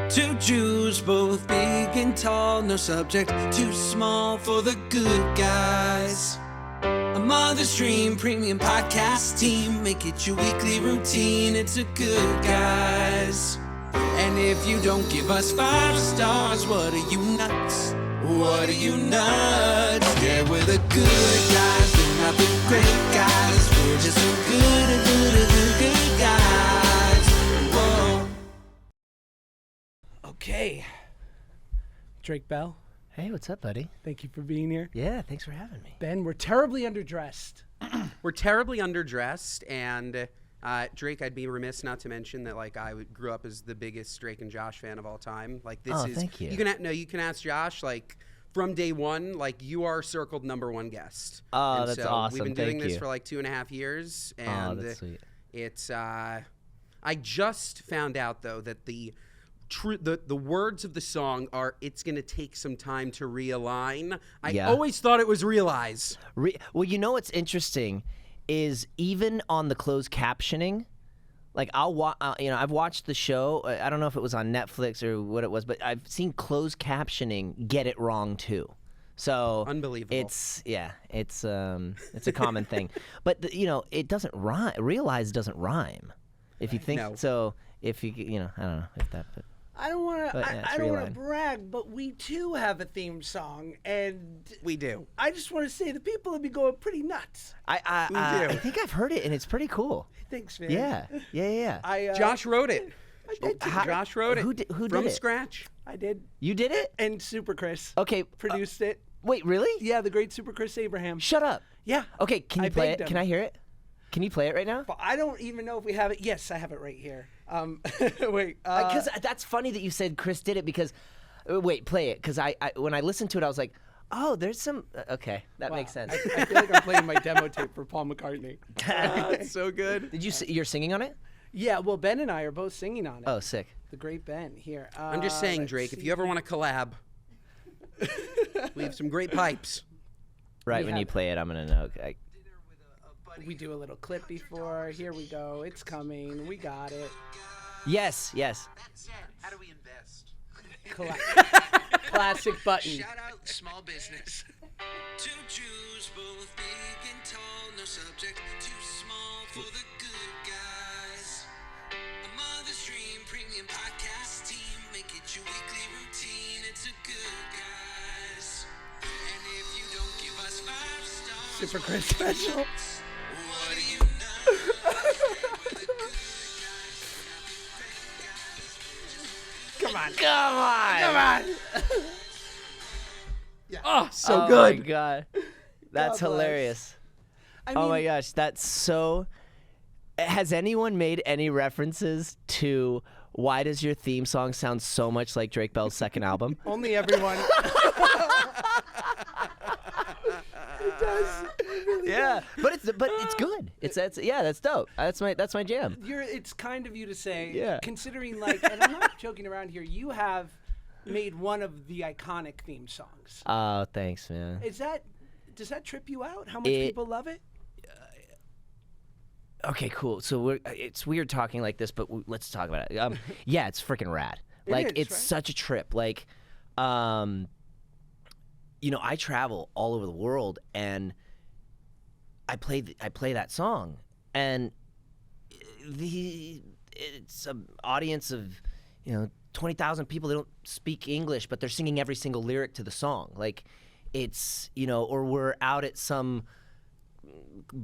Two Jews, both big and tall, no subject too small for the good guys. A Mother's Dream premium podcast team, make it your weekly routine. It's a Good Guys. And if you don't give us 5 stars, what are you nuts? What are you nuts? Yeah, we're the good guys, we're not the great guys. We're just so good guys. Whoa. Okay. Drake Bell, Hey, what's up, buddy? thank you for being here. Yeah, thanks for having me. Ben, we're terribly underdressed. We're terribly underdressed, and Drake, I'd be remiss not to mention that grew up as the biggest Drake and Josh fan of all time. Thank you. You can ask Josh. From day one, you are circled #1 guest. Oh, and that's so awesome. We've been doing Thank this you. for 2.5 years, and Oh, that's sweet. it's. I just found out though that the words of the song are "It's gonna take some time to realign." I always thought it was realize. Well, you know what's interesting is even on the closed captioning, I've watched the show. I don't know if it was on Netflix or what it was, but I've seen closed captioning get it wrong too. So Unbelievable. It's a common thing, but it doesn't rhyme. Realize doesn't rhyme. If you think No. so, if you I don't know if that. But. I don't want But, yeah, to. it's I don't want to realigned. brag, but we too have a theme song, and We do. I just want to say the people have been going pretty nuts. I think I've heard it, and it's pretty cool. Thanks, man. Yeah. Josh wrote it. I did. Too. Josh wrote it. Who did from it? scratch. I did. You did it? And Super Chris Okay. produced it. Wait, really? Yeah, the great Super Chris Abraham. Shut up. Yeah. Okay, can you I play begged it? him. Can I hear it? Can you play it right now? But I don't even know if we have it. Yes, I have it right here. Wait. Because that's funny that you said Chris did it because, wait, play it. Because I when I listened to it, I was like, oh, there's some, okay, that makes sense. I feel like I'm playing my demo tape for Paul McCartney. It's so good. Did you, you're singing on it? Yeah, well, Ben and I are both singing on it. Oh, sick. The great Ben here. I'm just saying, let's Drake, if see. you ever want to collab, we have some great pipes. Right, when you play it, I'm going to know. We do a little clip before. Here we go. It's coming. We got it. Yes. That's it. How do we invest? Classic button. Shout out small business. Two Jews, both big and tall, no subject too small for the good guys. A Mother's Dream premium podcast team, make it your weekly routine. It's a Good Guys. And if you don't give us 5 stars, Super Chris special. what are you nuts? Come on. Come on. Come on. Oh, so Oh, good. my God. That's God bless. hilarious. I Oh, mean, my gosh. That's so. Has anyone made any references to why does your theme song sound so much like Drake Bell's second album? only everyone. It does. It really Yeah, but it's good. That's dope. That's my jam. It's kind of you to say, Yeah. considering and I'm not joking around here, you have made one of the iconic theme songs. Oh, thanks, man. Does that trip you out? How much It- people love it? Okay, cool. So it's weird talking like this, but let's talk about it. Yeah, it's freaking rad. It is, It's right? such a trip. I travel all over the world, and I play that song, and it's an audience of 20,000 people. They don't speak English, but they're singing every single lyric to the song. It's or we're out at some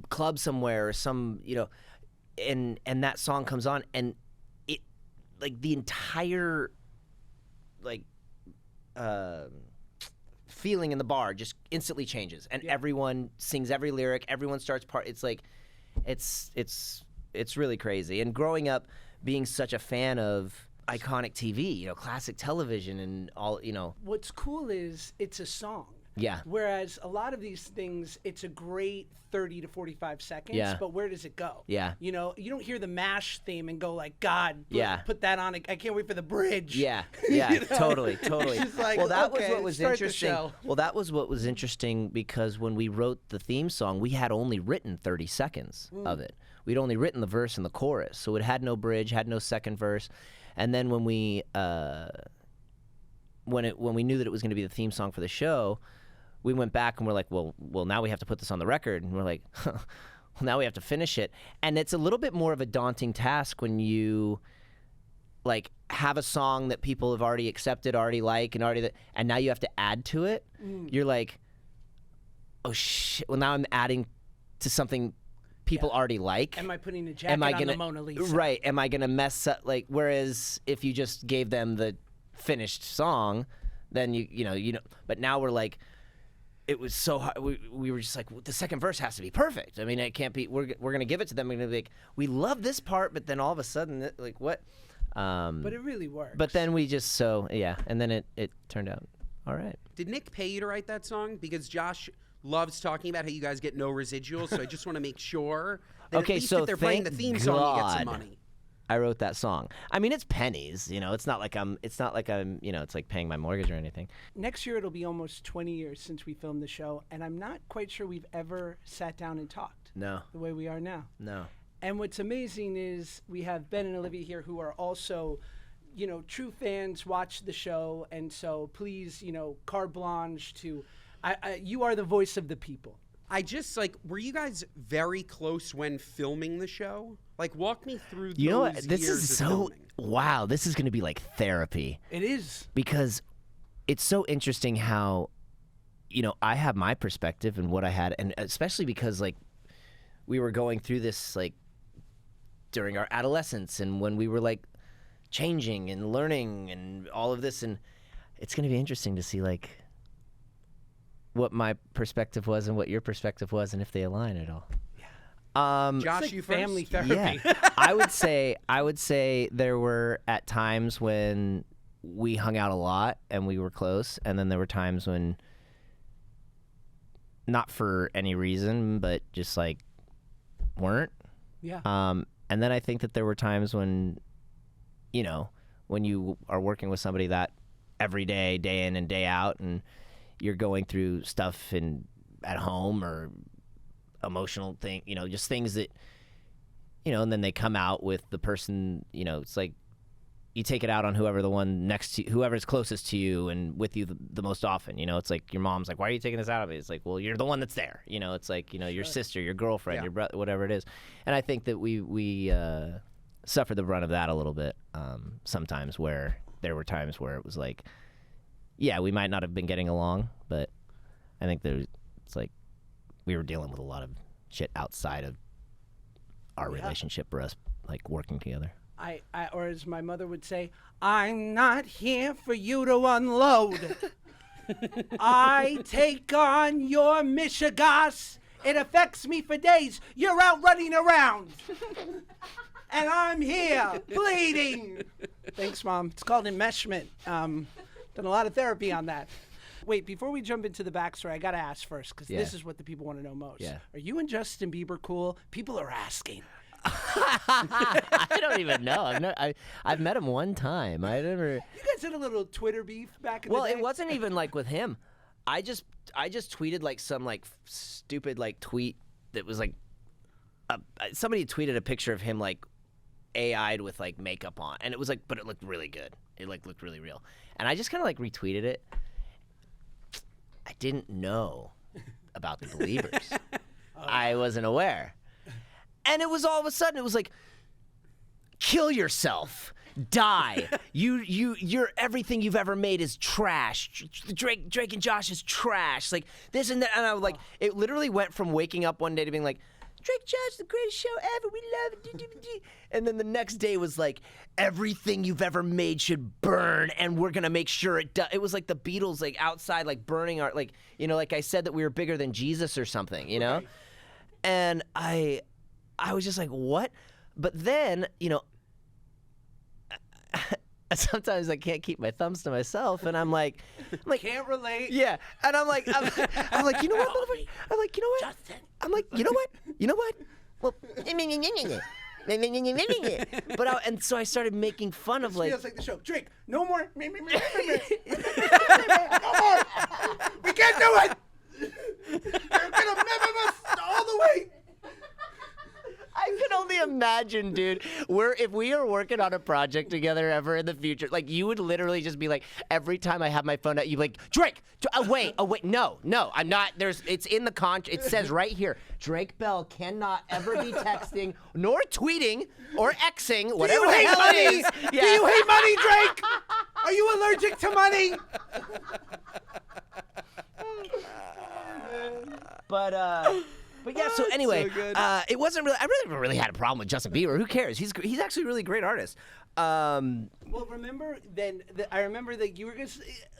club somewhere or some and that song comes on, and it the entire feeling in the bar just instantly changes, and everyone sings every lyric, everyone starts it's really crazy. And growing up being such a fan of iconic TV, classic television and all, What's cool is it's a song. Yeah. Whereas a lot of these things, it's a great 30 to 45 seconds, Yeah. but where does it go? Yeah. You don't hear the MASH theme and go God, Yeah. put that on. I can't wait for the bridge. Yeah, totally. It's just like, well, that okay, was what was start the interesting. show. Well, that was what was interesting because when we wrote the theme song, we had only written 30 seconds of it. We'd only written the verse and the chorus, so it had no bridge, had no second verse. And then when we when we knew that it was going to be the theme song for the show, we went back and we're like, well, now we have to put this on the record. And we're like, well, now we have to finish it. And it's a little bit more of a daunting task when you like have a song that people have already accepted, already like, and now you have to add to it. You're like, oh shit. Well, now I'm adding to something people already like. Am I putting a jacket on the Mona Lisa? Right. Am I gonna mess up? Like, whereas if you just gave them the finished song, then you know. But now we're like, it was so hard. We were just like, well, the second verse has to be perfect. I mean, it can't be. We're gonna give it to them. We're gonna be like, we love this part, but then all of a sudden, like what? But it really works. But then we just and then it turned out all right. Did Nick pay you to write that song? Because Josh loves talking about how you guys get no residuals, so I just want to make sure that Okay, at least so if they're playing the theme song, you get some God. money. I wrote that song. I mean, it's pennies, it's not like I'm, it's like paying my mortgage or anything. Next year it'll be almost 20 years since we filmed the show, and I'm not quite sure we've ever sat down and talked No, the way we are now. no. And what's amazing is we have Ben and Olivia here who are also, true fans, watch the show, and so please, carte blanche to, you are the voice of the people. I just were you guys very close when filming the show? Like, walk me through You know what? those This years is of so filming. wow. This is going to be like therapy It is. because it's so interesting how, I have my perspective and what I had, and especially because like we were going through this like during our adolescence and when we were like changing and learning and all of this, and it's going to be interesting to see like what my perspective was and what your perspective was and if they align at all. Josh, It's like you family first? therapy. Yeah, I would say there were at times when we hung out a lot and we were close, and then there were times when, not for any reason, but just like weren't. Yeah. And then I think that there were times when, when you are working with somebody that every day, day in and day out, and you're going through stuff at home or emotional thing, just things that, and then they come out with the person, it's like you take it out on whoever the one next to whoever's closest to you and with you the most often. It's like your mom's like, why are you taking this out of me? It's like, well, you're the one that's there. It's like, your sister, your girlfriend, your brother, whatever it is. And I think that we suffered the brunt of that a little bit sometimes, where there were times where it was like, yeah, we might not have been getting along, but I think it's like we were dealing with a lot of shit outside of our relationship for us, like working together. Or as my mother would say, I'm not here for you to unload. I take on your mishigas. It affects me for days. You're out running around. And I'm here bleeding. Thanks, Mom. It's called enmeshment. Done a lot of therapy on that. Wait, before we jump into the backstory, I got to ask first, because this is what the people want to know most. Yeah. Are you and Justin Bieber cool? People are asking. I don't even know. I've met him one time. I never. You guys had a little Twitter beef back in the day? Well, it wasn't even like with him. I just tweeted like some like stupid like tweet that was like somebody tweeted a picture of him like AI'd with like makeup on, and it was like, but it looked really good. It like looked really real, and I just kind of like retweeted it. I didn't know about the believers. I wasn't aware. And it was all of a sudden, it was like, kill yourself, die. You're everything you've ever made is trash. Drake and Josh is trash. Like this and that. And I was like, it literally went from waking up one day to being like, Drake and Josh, the greatest show ever. We love it. And then the next day was like, everything you've ever made should burn, and we're gonna make sure it does. It was like the Beatles, like outside, like burning our, like like I said that we were bigger than Jesus or something, Right. And I was just like, what? But then, sometimes I can't keep my thumbs to myself, and I'm like, Can't relate. yeah, and I'm like, I'm like, you know what, motherfucker? I'm like, you know what? Justin. I'm like, you know what? Well, but and so I started making fun of like, Feels like the show. Drake, no more. No more. We can't do it. You're gonna mimic us all the way. I can only imagine, dude, if we are working on a project together ever in the future, like you would literally just be like, every time I have my phone out, you'd be like, Drake, wait, no, I'm not. It's in the contract. It says right here, Drake Bell cannot ever be texting nor tweeting or Xing, whatever the hell it is. Do you hate money, Drake? Are you allergic to money? But yeah. So anyway, it wasn't really. I never really had a problem with Justin Bieber. Who cares? He's actually a really great artist. Well, remember then? I remember that you were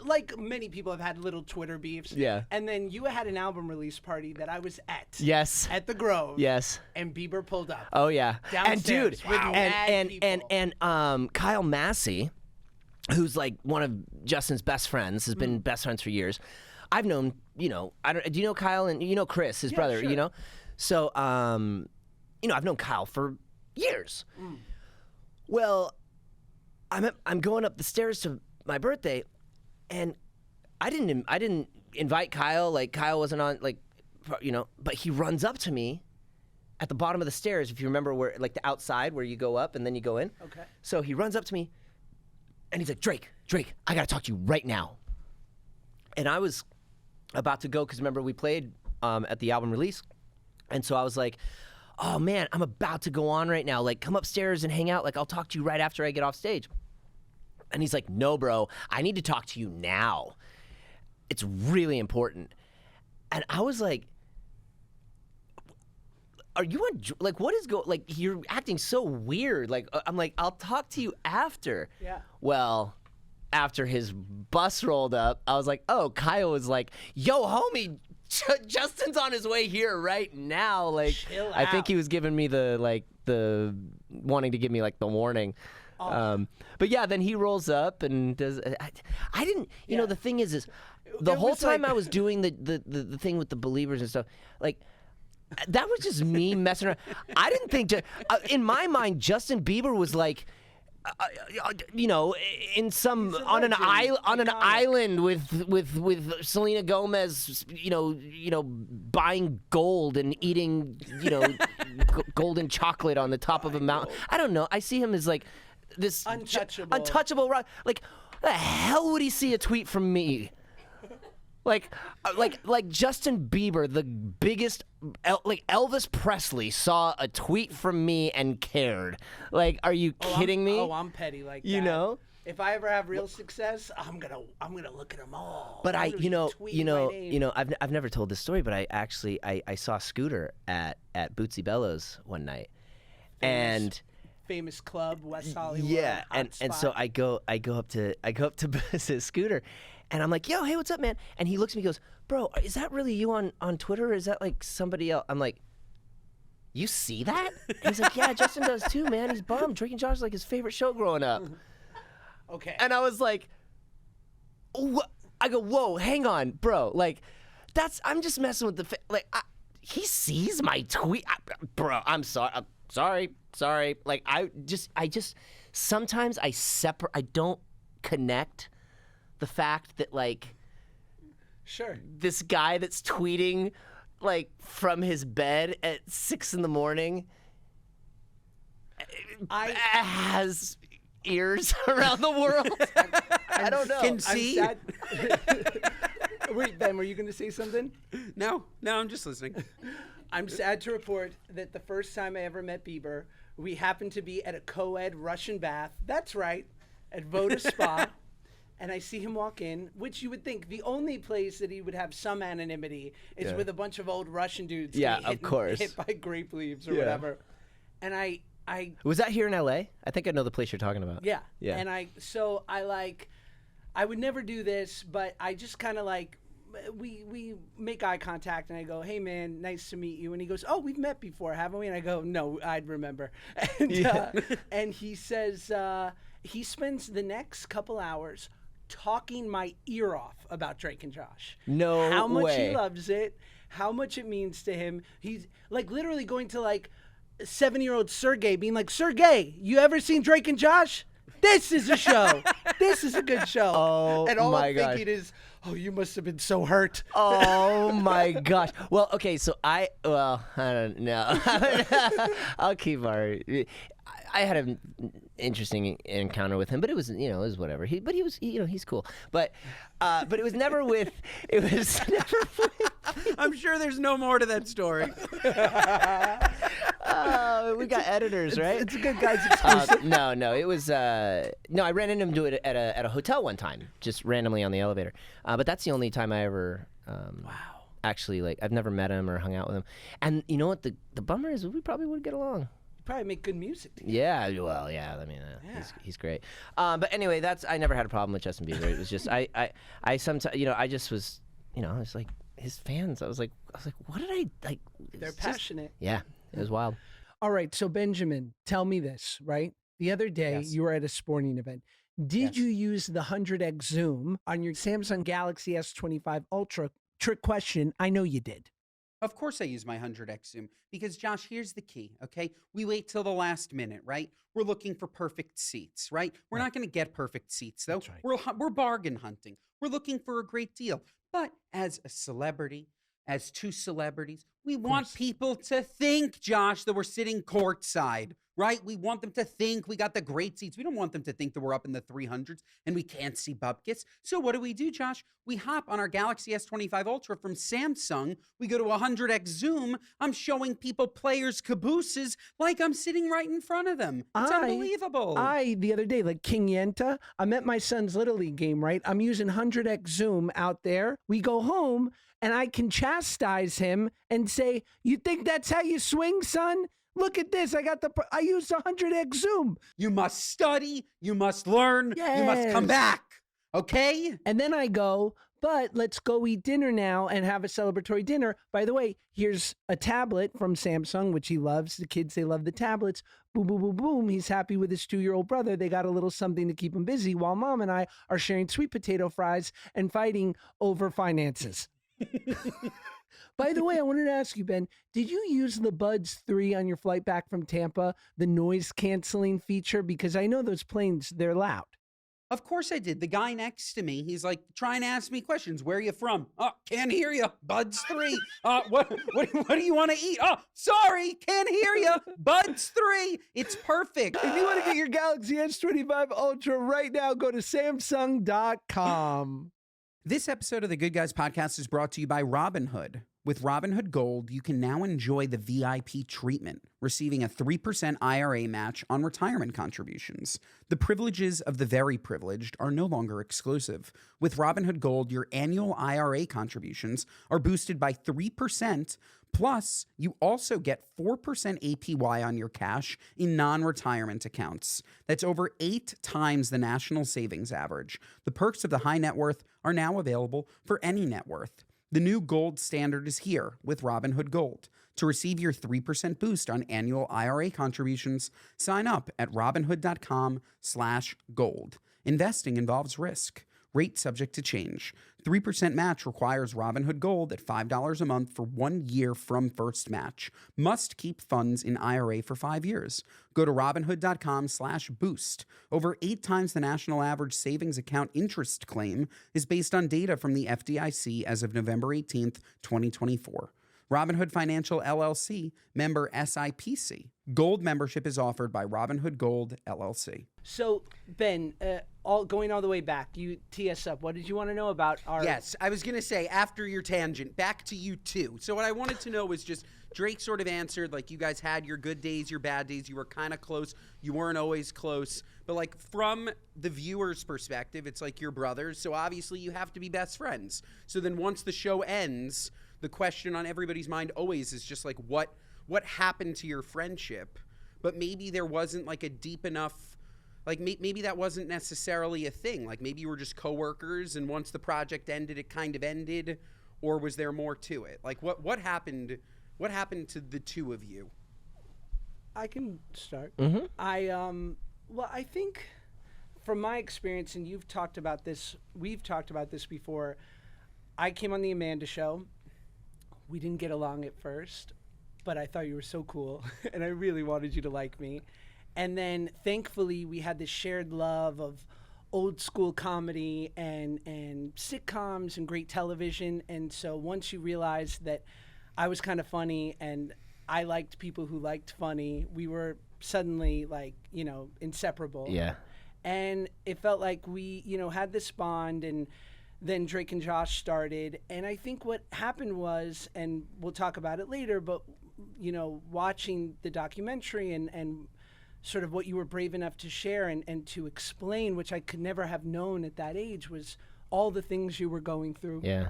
like many people have had little Twitter beefs. Yeah. And then you had an album release party that I was at. Yes. At the Grove. Yes. And Bieber pulled up. Oh yeah. And Downstairs dude, with mad people. and Kyle Massey, who's like one of Justin's best friends, has been best friends for years. I've known, do you know Kyle and you know Chris, his brother, sure. you know? So, I've known Kyle for years. Well, I'm going up the stairs to my birthday, and I didn't invite Kyle. Like Kyle wasn't on, like, but he runs up to me at the bottom of the stairs. If you remember where, like the outside where you go up and then you go in. Okay. So he runs up to me, and he's like, Drake, I gotta talk to you right now. And I was about to go because remember we played at the album release, and so I was like, oh man, I'm about to go on right now. Like, come upstairs and hang out. Like, I'll talk to you right after I get off stage. And he's like, no, bro, I need to talk to you now. It's really important. And I was like, are you on, like, what is like, you're acting so weird. Like, I'm like, I'll talk to you after. Yeah. Well, after his bus rolled up, I was like, oh, Kyle was like, yo, homie, Justin's on his way here right now. Like, chill I think out. he was giving me the wanting to give me like the warning. But yeah, then he rolls up and does. I didn't. You know, the thing is the It whole was time like- I was doing the thing with the Believers and stuff, like. That was just me messing around. I didn't think in my mind, Justin Bieber was like, in some on an island with Selena Gomez, buying gold and eating, golden chocolate on the top of a mountain. I don't know. I see him as like this untouchable. Like, the hell would he see a tweet from me? Like Justin Bieber, the biggest, like Elvis Presley saw a tweet from me and cared. Like, are you kidding me? I'm petty like that. You know? If I ever have real success, I'm gonna look at them all. But I've never told this story, but I actually I saw Scooter at Bootsy Bellows one night, and. Famous club, West Hollywood. Yeah, hot and so spot. I go up to Scooter, and I'm like, yo, hey, what's up, man? And he looks at me and goes, bro, is that really you on Twitter, or is that like somebody else? I'm like, you see that? And he's like, yeah, Justin does too, man. He's bummed. Drake and Josh is like his favorite show growing up. Okay. And I was like, I go, whoa, hang on, bro. Like, I'm just messing with he sees my tweet. Bro, I'm sorry. Sorry. Like, I just sometimes I don't connect the fact that, like, Sure. this guy that's tweeting, like, from his bed at 6 a.m. has ears around the world. I don't know. Can see. I'm sad. Wait, Ben, were you going to say something? No, I'm just listening. I'm sad to report that the first time I ever met Bieber, we happened to be at a co-ed Russian bath. That's right, at Voda Spa. And I see him walk in, which you would think the only place that he would have some anonymity is with a bunch of old Russian dudes. Yeah, getting of course. hit by grape leaves or whatever. And I Was that here in L.A.? I think I know the place you're talking about. yeah. Yeah. And I would never do this, but I just kind of like, we make eye contact and I go, hey man, nice to meet you. And he goes, oh, we've met before, haven't we? And I go, no, I'd remember. And, and he says, he spends the next couple hours talking my ear off about Drake and Josh. No How much way. he loves it, how much it means to him. He's like literally going to like 7-year-old Sergey being like, Sergey, you ever seen Drake and Josh? This is a show. This is a good show. Oh, and all my I'm gosh. thinking is, oh, you must have been so hurt. Oh my gosh. Well, okay, so I don't know. I'll keep our. I had an interesting encounter with him, but it was, it was whatever. He was, he's cool. But it was never with. It was never with. I'm sure there's no more to that story. We got editors, right? It's a good guy's exclusive. No, it was no. I ran into him at a hotel one time, just randomly on the elevator. But that's the only time I ever. Wow. Actually, I've never met him or hung out with him. And you know what? The bummer is we probably would get along. Probably make good music together. Yeah, well, yeah. I mean, he's great. But anyway, I never had a problem with Justin Bieber. It was just I sometimes I just was I was like his fans. I was like, what did I like? They're passionate. Yeah, it was wild. All right, so Benjamin, tell me this, right? The other day, you were at a sporting event. Did you use the 100x zoom on your Samsung Galaxy S25 Ultra? Trick question. I know you did. Of course I use my 100x zoom because, Josh, here's the key, okay? We wait till the last minute, right? We're looking for perfect seats, right? We're not going to get perfect seats, though. Right. We're bargain hunting. We're looking for a great deal. But as a celebrity, as two celebrities, we want people to think, Josh, that we're sitting courtside, right? We want them to think we got the great seats. We don't want them to think that we're up in the 300s and we can't see bupkis. So what do, Josh? We hop on our Galaxy S25 Ultra from Samsung. We go to 100x zoom. I'm showing people players' cabooses like I'm sitting right in front of them. It's unbelievable. The other day, like King Yenta, I'm at my son's Little League game, right? I'm using 100x zoom out there. We go home and I can chastise him and say, you think that's how you swing, son? Look at this. I used 100x zoom. You must study. You must learn. Yes. You must come back. Okay? And then I go, but let's go eat dinner now and have a celebratory dinner. By the way, here's a tablet from Samsung, which he loves. The kids, they love the tablets. Boom, boom, boom, boom. He's happy with his 2-year-old brother. They got a little something to keep him busy while mom and I are sharing sweet potato fries and fighting over finances. By the way, I wanted to ask you, Ben, did you use the Buds 3 on your flight back from Tampa, the noise canceling feature? Because I know those planes, they're loud. Of course I did. The guy next to me, he's like trying to ask me questions. Where are you from? Oh, can't hear you. Buds 3. What do you want to eat? Oh, sorry, can't hear you. Buds 3. It's perfect. If you want to get your Galaxy S25 Ultra right now, go to Samsung.com. This episode of the Good Guys Podcast is brought to you by Robinhood. With Robinhood Gold, you can now enjoy the VIP treatment, receiving a 3% IRA match on retirement contributions. The privileges of the very privileged are no longer exclusive. With Robinhood Gold, your annual IRA contributions are boosted by 3%, plus you also get 4% APY on your cash in non-retirement accounts. That's over 8 times the national savings average. The perks of the high net worth are now available for any net worth. The new gold standard is here with Robinhood Gold. To receive your 3% boost on annual IRA contributions, sign up at Robinhood.com/gold. Investing involves risk. Rate subject to change. 3% match requires Robinhood Gold at $5 a month for 1 year from first match. Must keep funds in IRA for 5 years. Go to Robinhood.com/boost. Over 8 times the national average savings account interest claim is based on data from the FDIC as of November 18th, 2024. Robinhood Financial LLC, member SIPC. Gold membership is offered by Robinhood Gold LLC. So, Ben, going all the way back, you tee us up. What did you want to know about our... Yes, I was going to say, after your tangent, back to you two. So what I wanted to know was just, Drake sort of answered, like, you guys had your good days, your bad days. You were kind of close. You weren't always close. But, like, from the viewer's perspective, it's like you're brothers. So obviously you have to be best friends. So then once the show ends, the question on everybody's mind always is just, like, what happened to your friendship? But maybe there wasn't, like, a deep enough... Like, maybe that wasn't necessarily a thing. Like, maybe you were just coworkers, and once the project ended, it kind of ended, or was there more to it? Like, what happened? What happened to the two of you? I can start. Mm-hmm. I think from my experience, and we've talked about this before, I came on the Amanda show. We didn't get along at first, but I thought you were so cool, and I really wanted you to like me. And then thankfully we had this shared love of old school comedy and sitcoms and great television. And so once you realized that I was kind of funny and I liked people who liked funny, we were suddenly like, inseparable. Yeah. And it felt like we, had this bond, and then Drake and Josh started. And I think what happened was, and we'll talk about it later, but, watching the documentary and sort of what you were brave enough to share and to explain, which I could never have known at that age, was all the things you were going through Yeah.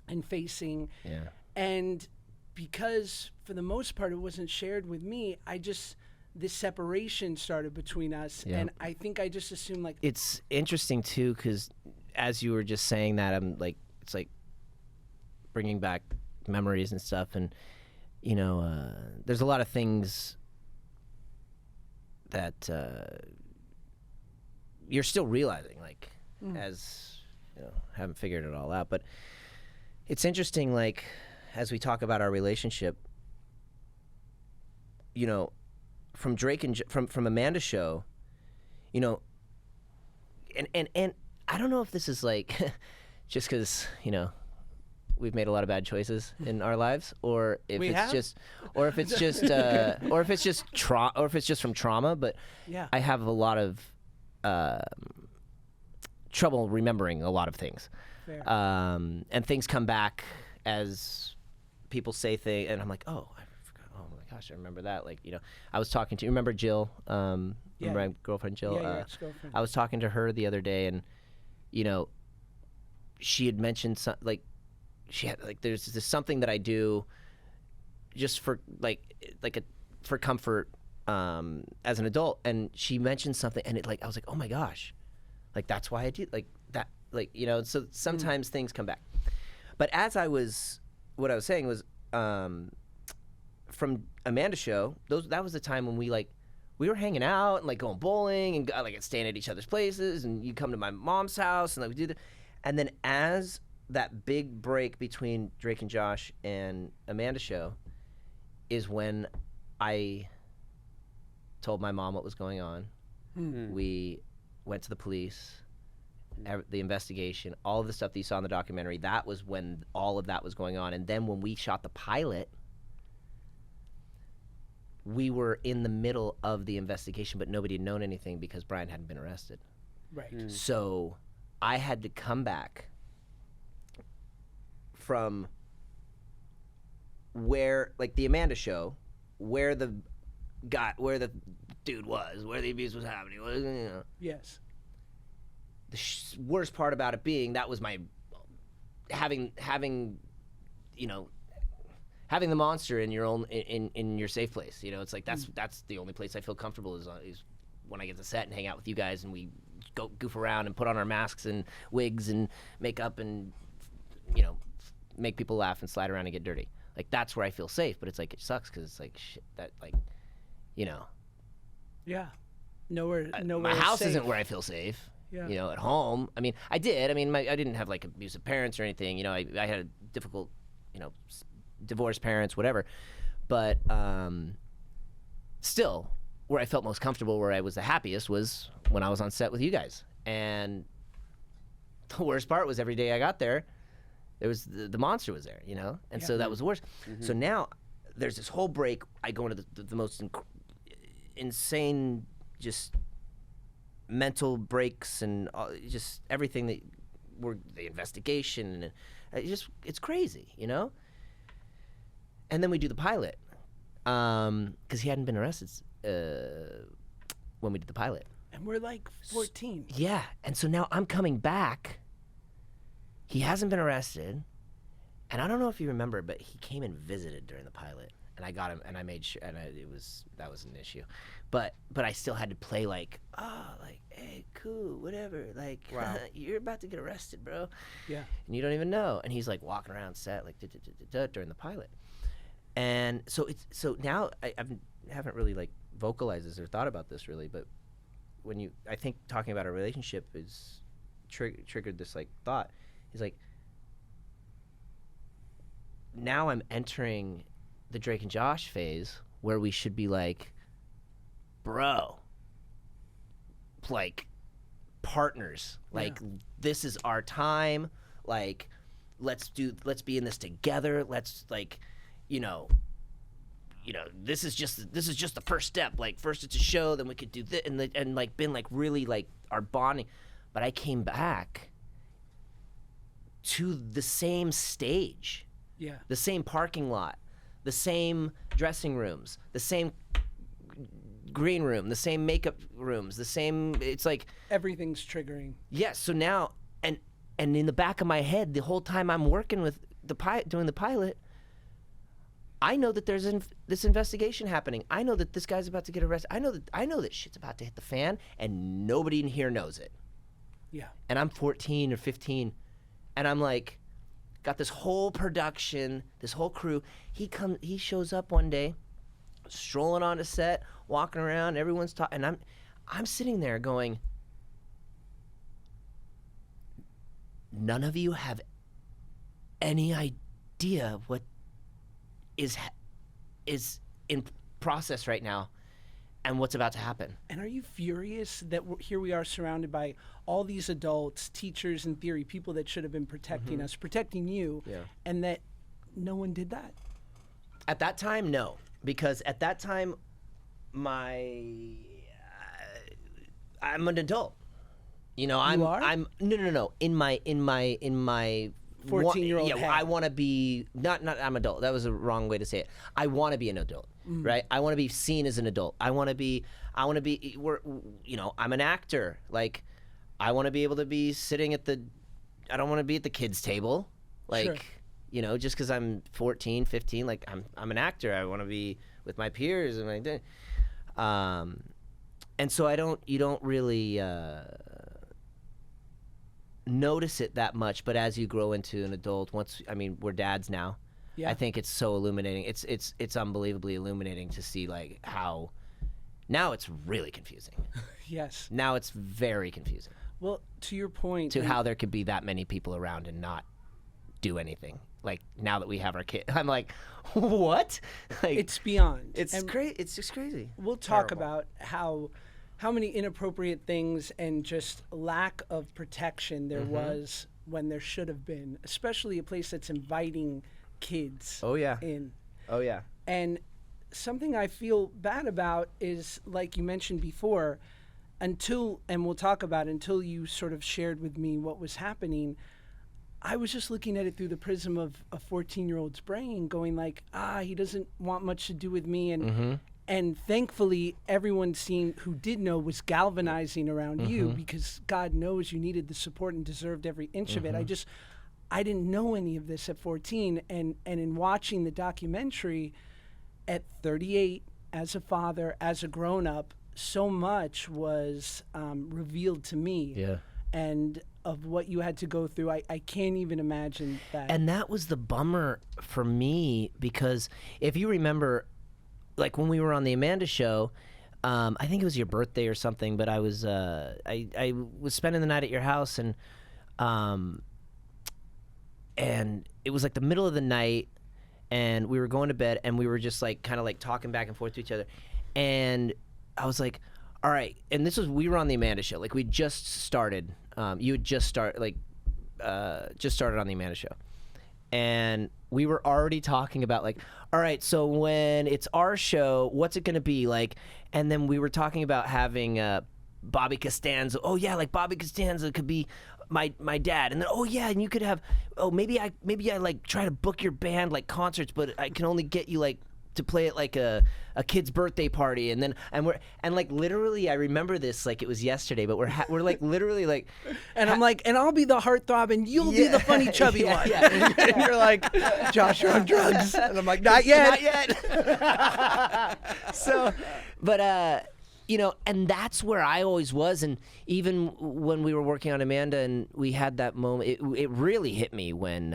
and facing. Yeah. And because for the most part it wasn't shared with me, this separation started between us. Yeah. And I think I just assumed like, It's interesting too, because as you were just saying that, I'm like, it's like bringing back memories and stuff, and there's a lot of things that you're still realizing, like, as haven't figured it all out. But it's interesting, like, as we talk about our relationship, from Drake and from Amanda's show, and I don't know if this is like just because we've made a lot of bad choices in our lives, or if or if it's just from trauma. But yeah, I have a lot of trouble remembering a lot of things, fair. And things come back as people say things, and I'm like, oh, I forgot. Oh my gosh, I remember that. Like, I was talking to, remember Jill? Remember my girlfriend Jill? Yeah, your ex-girlfriend. I was talking to her the other day, and she had mentioned she had there's this something that I do just for for comfort as an adult, and she mentioned something, and I was like, oh my gosh, like that's why I do like that, so sometimes things come back. But what I was saying was, from Amanda's show, that was the time when we were hanging out and going bowling and staying at each other's places, and you come to my mom's house and we do that. And then as that big break between Drake and Josh and Amanda's show is when I told my mom what was going on. We went to the police, the investigation, all of the stuff that you saw in the documentary. That was when all of that was going on. And then when we shot the pilot, we were in the middle of the investigation, but nobody had known anything because Brian hadn't been arrested. Right. So I had to come back from where, the Amanda show, where the dude was, where the abuse was happening. Yes. The worst part about it being that was my having the monster in your own in your safe place. It's like that's the only place I feel comfortable is when I get to set and hang out with you guys, and we go goof around and put on our masks and wigs and makeup and make people laugh and slide around and get dirty. That's where I feel safe. But it's it sucks because it's shit that Yeah. Nowhere. My house safe. isn't where I feel safe. Yeah. At home. I mean, I did. I mean, I didn't have abusive parents or anything. I had a difficult, divorced parents, whatever. But still, where I felt most comfortable, where I was the happiest, was when I was on set with you guys. And the worst part was every day I got there, there was the monster was there, and so that was the worst. So now there's this whole break. I go into the most insane, just mental breaks and just everything that were the investigation, and it's crazy, And then we do the pilot because he hadn't been arrested when we did the pilot. And we're 14. Yeah, and so now I'm coming back. He hasn't been arrested, and I don't know if you remember, but he came and visited during the pilot, and I got him, and I made sure, and that was an issue, but I still had to play hey, cool, whatever, wow. You're about to get arrested, bro. Yeah. And you don't even know, and he's walking around set during the pilot, and so now I haven't really vocalized this or thought about this really, but when I think talking about a relationship is triggered this thought. He's now I'm entering the Drake and Josh phase where we should be bro, like partners. Like this is our time. Like let's be in this together. Let's like, you know, this is just the first step. Like first it's a show, then we could do this, and like been like really like our bonding. But I came back to the same stage, the same parking lot, the same dressing rooms, the same green room, the same makeup rooms, the same. It's like everything's triggering. Yes. So now, and in the back of my head, the whole time I'm working with doing the pilot, I know that there's this investigation happening. I know that this guy's about to get arrested. I know that shit's about to hit the fan, and nobody in here knows it. Yeah. And I'm 14 or 15, and I'm like, got this whole production, this whole crew. He shows up one day, strolling onto set, walking around. Everyone's talking, and I'm sitting there going, none of you have any idea what is in process right now and what's about to happen. And are you furious that here we are surrounded by all these adults, teachers in theory, people that should have been protecting us, protecting you, and that no one did that? At that time, no. Because at that time, I'm an adult. You know, I'm no. In my 14-year-old head. I want to be not I'm adult. That was a wrong way to say it. I want to be an adult, right? I want to be seen as an adult. I want to be I'm an actor. Like I want to be able to be sitting I don't want to be at the kids table. Like, Sure. You know, just cuz I'm 14, 15, like I'm an actor. I want to be with my peers and like and so you don't really notice it that much, but as you grow into an adult, we're dads now. Yeah. I think it's so illuminating. It's unbelievably illuminating to see like how now it's really confusing. Yes. Now it's very confusing Well, to your point, to how there could be that many people around and not do anything. Like now that we have our kid, I'm like, what? Like, it's beyond. it's And crazy. It's just crazy. We'll talk Terrible. about how many inappropriate things and just lack of protection there was when there should have been, especially a place that's inviting kids Oh yeah. in. Oh yeah. And something I feel bad about is, like you mentioned before, until you sort of shared with me what was happening, I was just looking at it through the prism of a 14-year-old's brain going like, he doesn't want much to do with me. And thankfully, everyone who did know was galvanizing around you, because God knows you needed the support and deserved every inch of it. I didn't know any of this at 14. And in watching the documentary at 38, as a father, as a grown-up, so much was revealed to me. Yeah. And of what you had to go through, I can't even imagine that. And that was the bummer for me, because if you remember, like when we were on the Amanda show, I think it was your birthday or something, but I was I was spending the night at your house, and it was like the middle of the night, and we were going to bed, and we were just like kind of like talking back and forth to each other, and I was like, all right, and we were on the Amanda show, like we just started. You had just started on the Amanda show, and we were already talking about like, all right, so when it's our show, what's it gonna be like? And then we were talking about having Bobby Costanza. Oh yeah, like Bobby Costanza could be my dad. And then and you could have maybe I like try to book your band like concerts, but I can only get you like to play at like a kid's birthday party, and like literally I remember this like it was yesterday, but we're like literally like, and I'm like, and I'll be the heartthrob and you'll be the funny chubby one. Yeah. And you're like, Josh, you're on drugs. And I'm like, not yet. Not yet. So, but and that's where I always was. And even when we were working on Amanda and we had that moment, it really hit me when,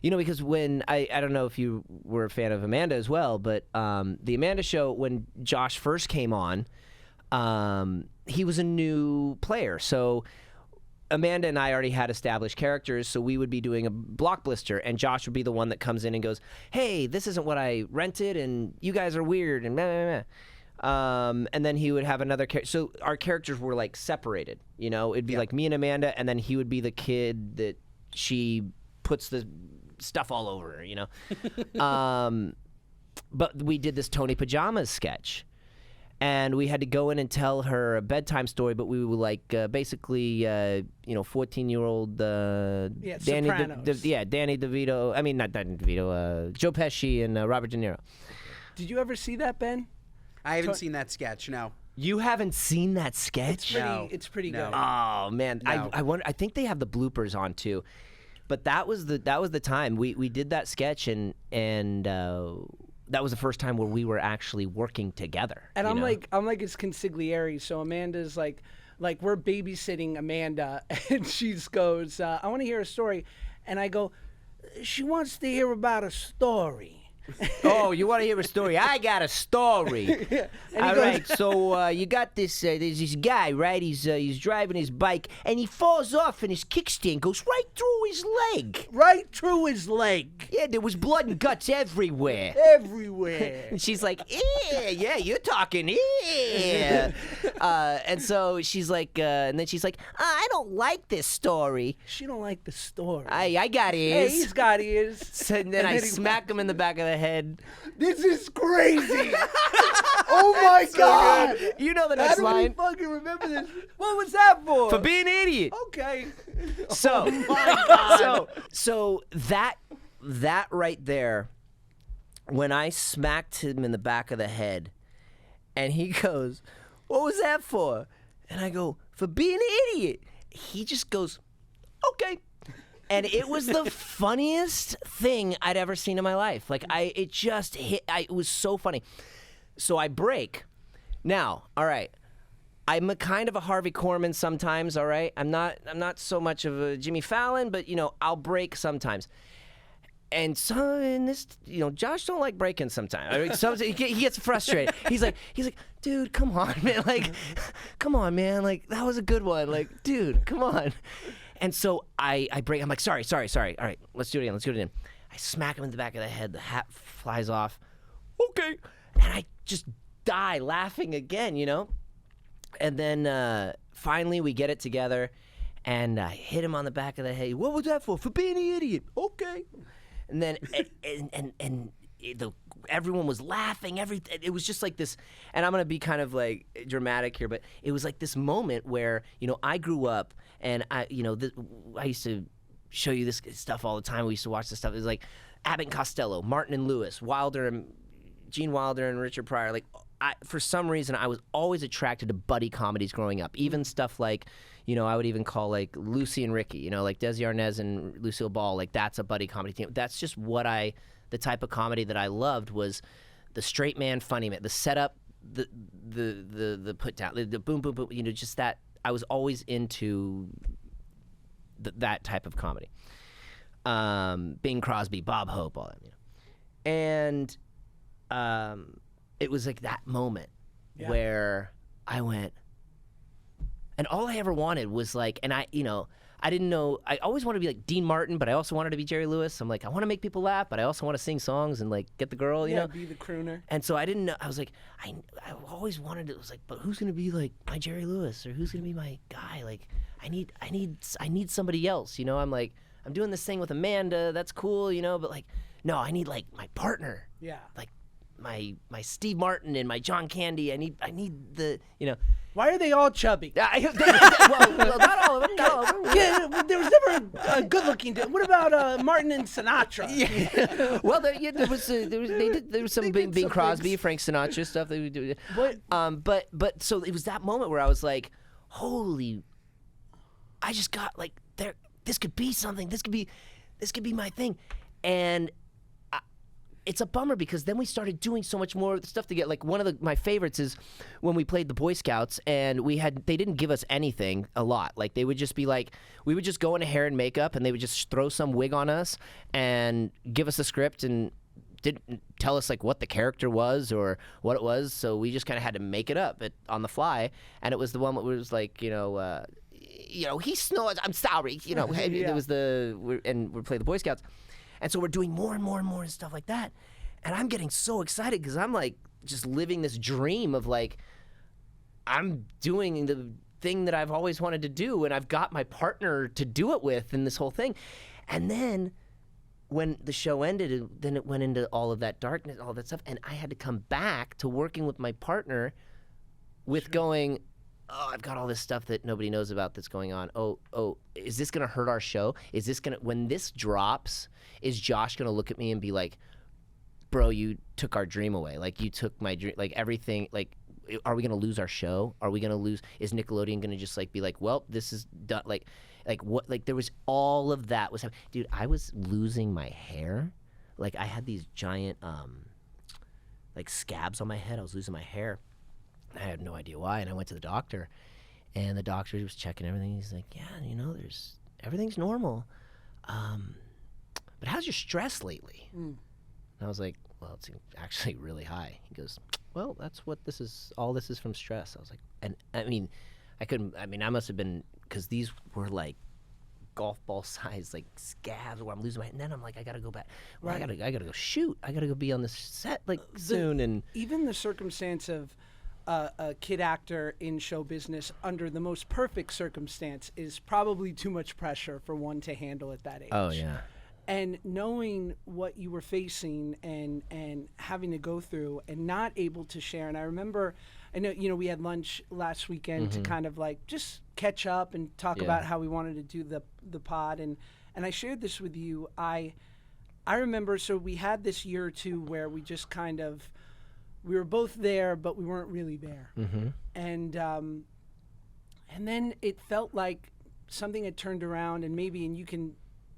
because when I don't know if you were a fan of Amanda as well, but the Amanda show, when Josh first came on, he was a new player. So Amanda and I already had established characters, so we would be doing a block blister, and Josh would be the one that comes in and goes, hey, this isn't what I rented, and you guys are weird, and blah, blah, And then he would have another character. So our characters were like separated, it'd be like me and Amanda, and then he would be the kid that she puts the stuff all over, But we did this Tony Pajamas sketch, and we had to go in and tell her a bedtime story, but we were like basically 14-year-old Danny Sopranos. Danny DeVito. I mean, not Danny DeVito, Joe Pesci and Robert De Niro. Did you ever see that, Ben? I haven't seen that sketch. No. You haven't seen that sketch? It's pretty good. Oh man, No. I wonder. I think they have the bloopers on too, but that was the time we did that sketch, and that was the first time where we were actually working together. And I'm like it's consigliere. So Amanda's like we're babysitting Amanda, and she goes, I want to hear a story, and I go, she wants to hear about a story. Oh, you want to hear a story? I got a story. All right, so you got this. There's this guy, right? He's driving his bike, and he falls off, and his kickstand goes right through his leg. Right through his leg. Yeah, there was blood and guts everywhere. Everywhere. And she's like, yeah, you're talking, and so she's like, and then she's like, I don't like this story. She don't like the story. I got Hey, ears. he's got ears. So, and then I smack him in the back of the head. This is crazy. Oh my God. You know the How next do we line. fucking remember this? What was that for? For being an idiot. Okay. So, my God. so that right there, when I smacked him in the back of the head, and he goes, "What was that for?" And I go, "For being an idiot." He just goes, "Okay." And it was the funniest thing I'd ever seen in my life. Like it just hit. It was so funny. So I break. Now, all right. I'm a kind of a Harvey Korman sometimes. All right. I'm not so much of a Jimmy Fallon, but I'll break sometimes. And so in this, Josh don't like breaking sometimes. I mean, sometimes he gets frustrated. He's like, dude, come on, man. Like, come on, man. Like that was a good one. Like, dude, come on. And so I break. I'm like, sorry. All right, let's do it again. I smack him in the back of the head. The hat flies off. Okay. And I just die laughing again, And then finally we get it together, and I hit him on the back of the head. What was that for? For being an idiot. Okay. And then everyone was laughing. It was just like this. And I'm gonna be kind of like dramatic here, but it was like this moment where I grew up, and I used to show you this stuff all the time. We used to watch this stuff. It was like Abbott and Costello, Martin and Lewis, Gene Wilder and Richard Pryor. Like for some reason, I was always attracted to buddy comedies growing up. Even stuff like, I would even call like Lucy and Ricky, like Desi Arnaz and Lucille Ball. Like that's a buddy comedy team. That's just the type of comedy that I loved was the straight man, funny man, the setup, the put down, the boom, boom, boom. Just that. I was always into that type of comedy. Bing Crosby, Bob Hope, all that. And it was like that moment where I went, and all I ever wanted was like, and I didn't know, I always wanted to be like Dean Martin, but I also wanted to be Jerry Lewis. I'm like, I want to make people laugh, but I also want to sing songs and like get the girl, you know? be the crooner. And so I didn't know, I was like, I always wanted to, it was like, but who's going to be like my Jerry Lewis, or who's going to be my guy? Like, I need somebody else, I'm like, I'm doing this thing with Amanda, that's cool, but like, no, I need like my partner. Yeah. Like my Steve Martin and my John Candy. I need the, Why are they all chubby? well, not all of them. Not all of them. Yeah, there was never a good-looking dude. What about Martin and Sinatra? Yeah. Well, there was some Bing Crosby, Frank Sinatra stuff that we do. But so it was that moment where I was like, holy, I just got like there. This could be something. This could be my thing, and. It's a bummer because then we started doing so much more stuff together. Like one of my favorites is when we played the Boy Scouts, and they didn't give us anything a lot. Like they would just be like, we would just go into hair and makeup, and they would just throw some wig on us and give us a script and didn't tell us like what the character was or what it was. So we just kind of had to make it up on the fly. And it was the one that was like, he snores. I'm sorry. It was and we played the Boy Scouts. And so we're doing more and more and more and stuff like that. And I'm getting so excited because I'm like, just living this dream of like, I'm doing the thing that I've always wanted to do, and I've got my partner to do it with, and this whole thing. And then when the show ended, then it went into all of that darkness, all that stuff, and I had to come back to working with my partner with going, oh, I've got all this stuff that nobody knows about that's going on. Oh, is this gonna hurt our show? Is this gonna, when this drops, is Josh gonna look at me and be like, bro, you took our dream away. Like, you took my dream, like everything, like, are we gonna lose our show? Are we gonna lose? Is Nickelodeon gonna just like be like, well, this is done? Like what? Like there was all of that was happening. Dude, I was losing my hair. Like I had these giant like scabs on my head. I was losing my hair. I had no idea why, and I went to the doctor, and the doctor was checking everything. He's like, yeah, you know, everything's normal. But how's your stress lately? And I was like, well, it's actually really high. He goes, well, that's what this is. All this is from stress. I was like, and I mean, I must have been, because these were like golf ball size, like scabs where I'm losing my, and then I'm like, I gotta go back. Well, Right. I gotta go shoot. I gotta go be on this set like soon. And Even the circumstance of a kid actor in show business under the most perfect circumstance is probably too much pressure for one to handle at that age. oh yeah, And knowing what you were facing and having to go through and not able to share. And I remember, I know, you know, we had lunch last weekend to kind of like just catch up and talk Yeah. about how we wanted to do the pod. And I shared this with you. I remember, so we had this year or two where we just kind of, we were both there, but we weren't really there. And then it felt like something had turned around, and you can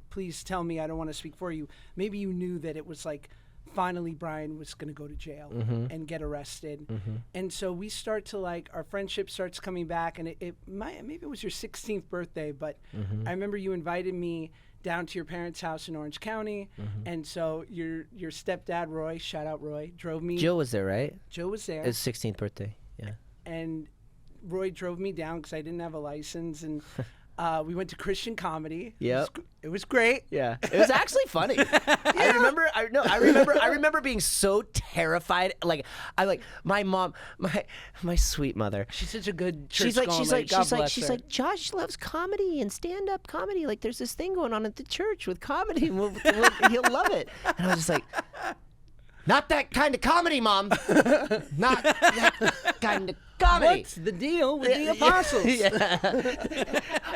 please tell me, I don't want to speak for you, maybe you knew that it was like finally Brian was going to go to jail and get arrested. And so we start to like, our friendship starts coming back, and maybe it was your 16th birthday, but I remember you invited me down to your parents' house in Orange County. And so your stepdad, Roy, shout out Roy, drove me. Jill was there, right? Joe was there. His 16th birthday. Yeah. And Roy drove me down because I didn't have a license, and we went to Christian comedy. Yep. It was great. Yeah, it was actually funny. I remember being so terrified. Like my mom, my sweet mother. She's such a good She's church like, God bless she's her. like, Josh loves comedy and stand-up comedy. Like, there's this thing going on at the church with comedy, and he'll love it. And I was just like, not that kind of comedy, Mom. Not that kind of comedy. What's the deal with the apostles? Yeah.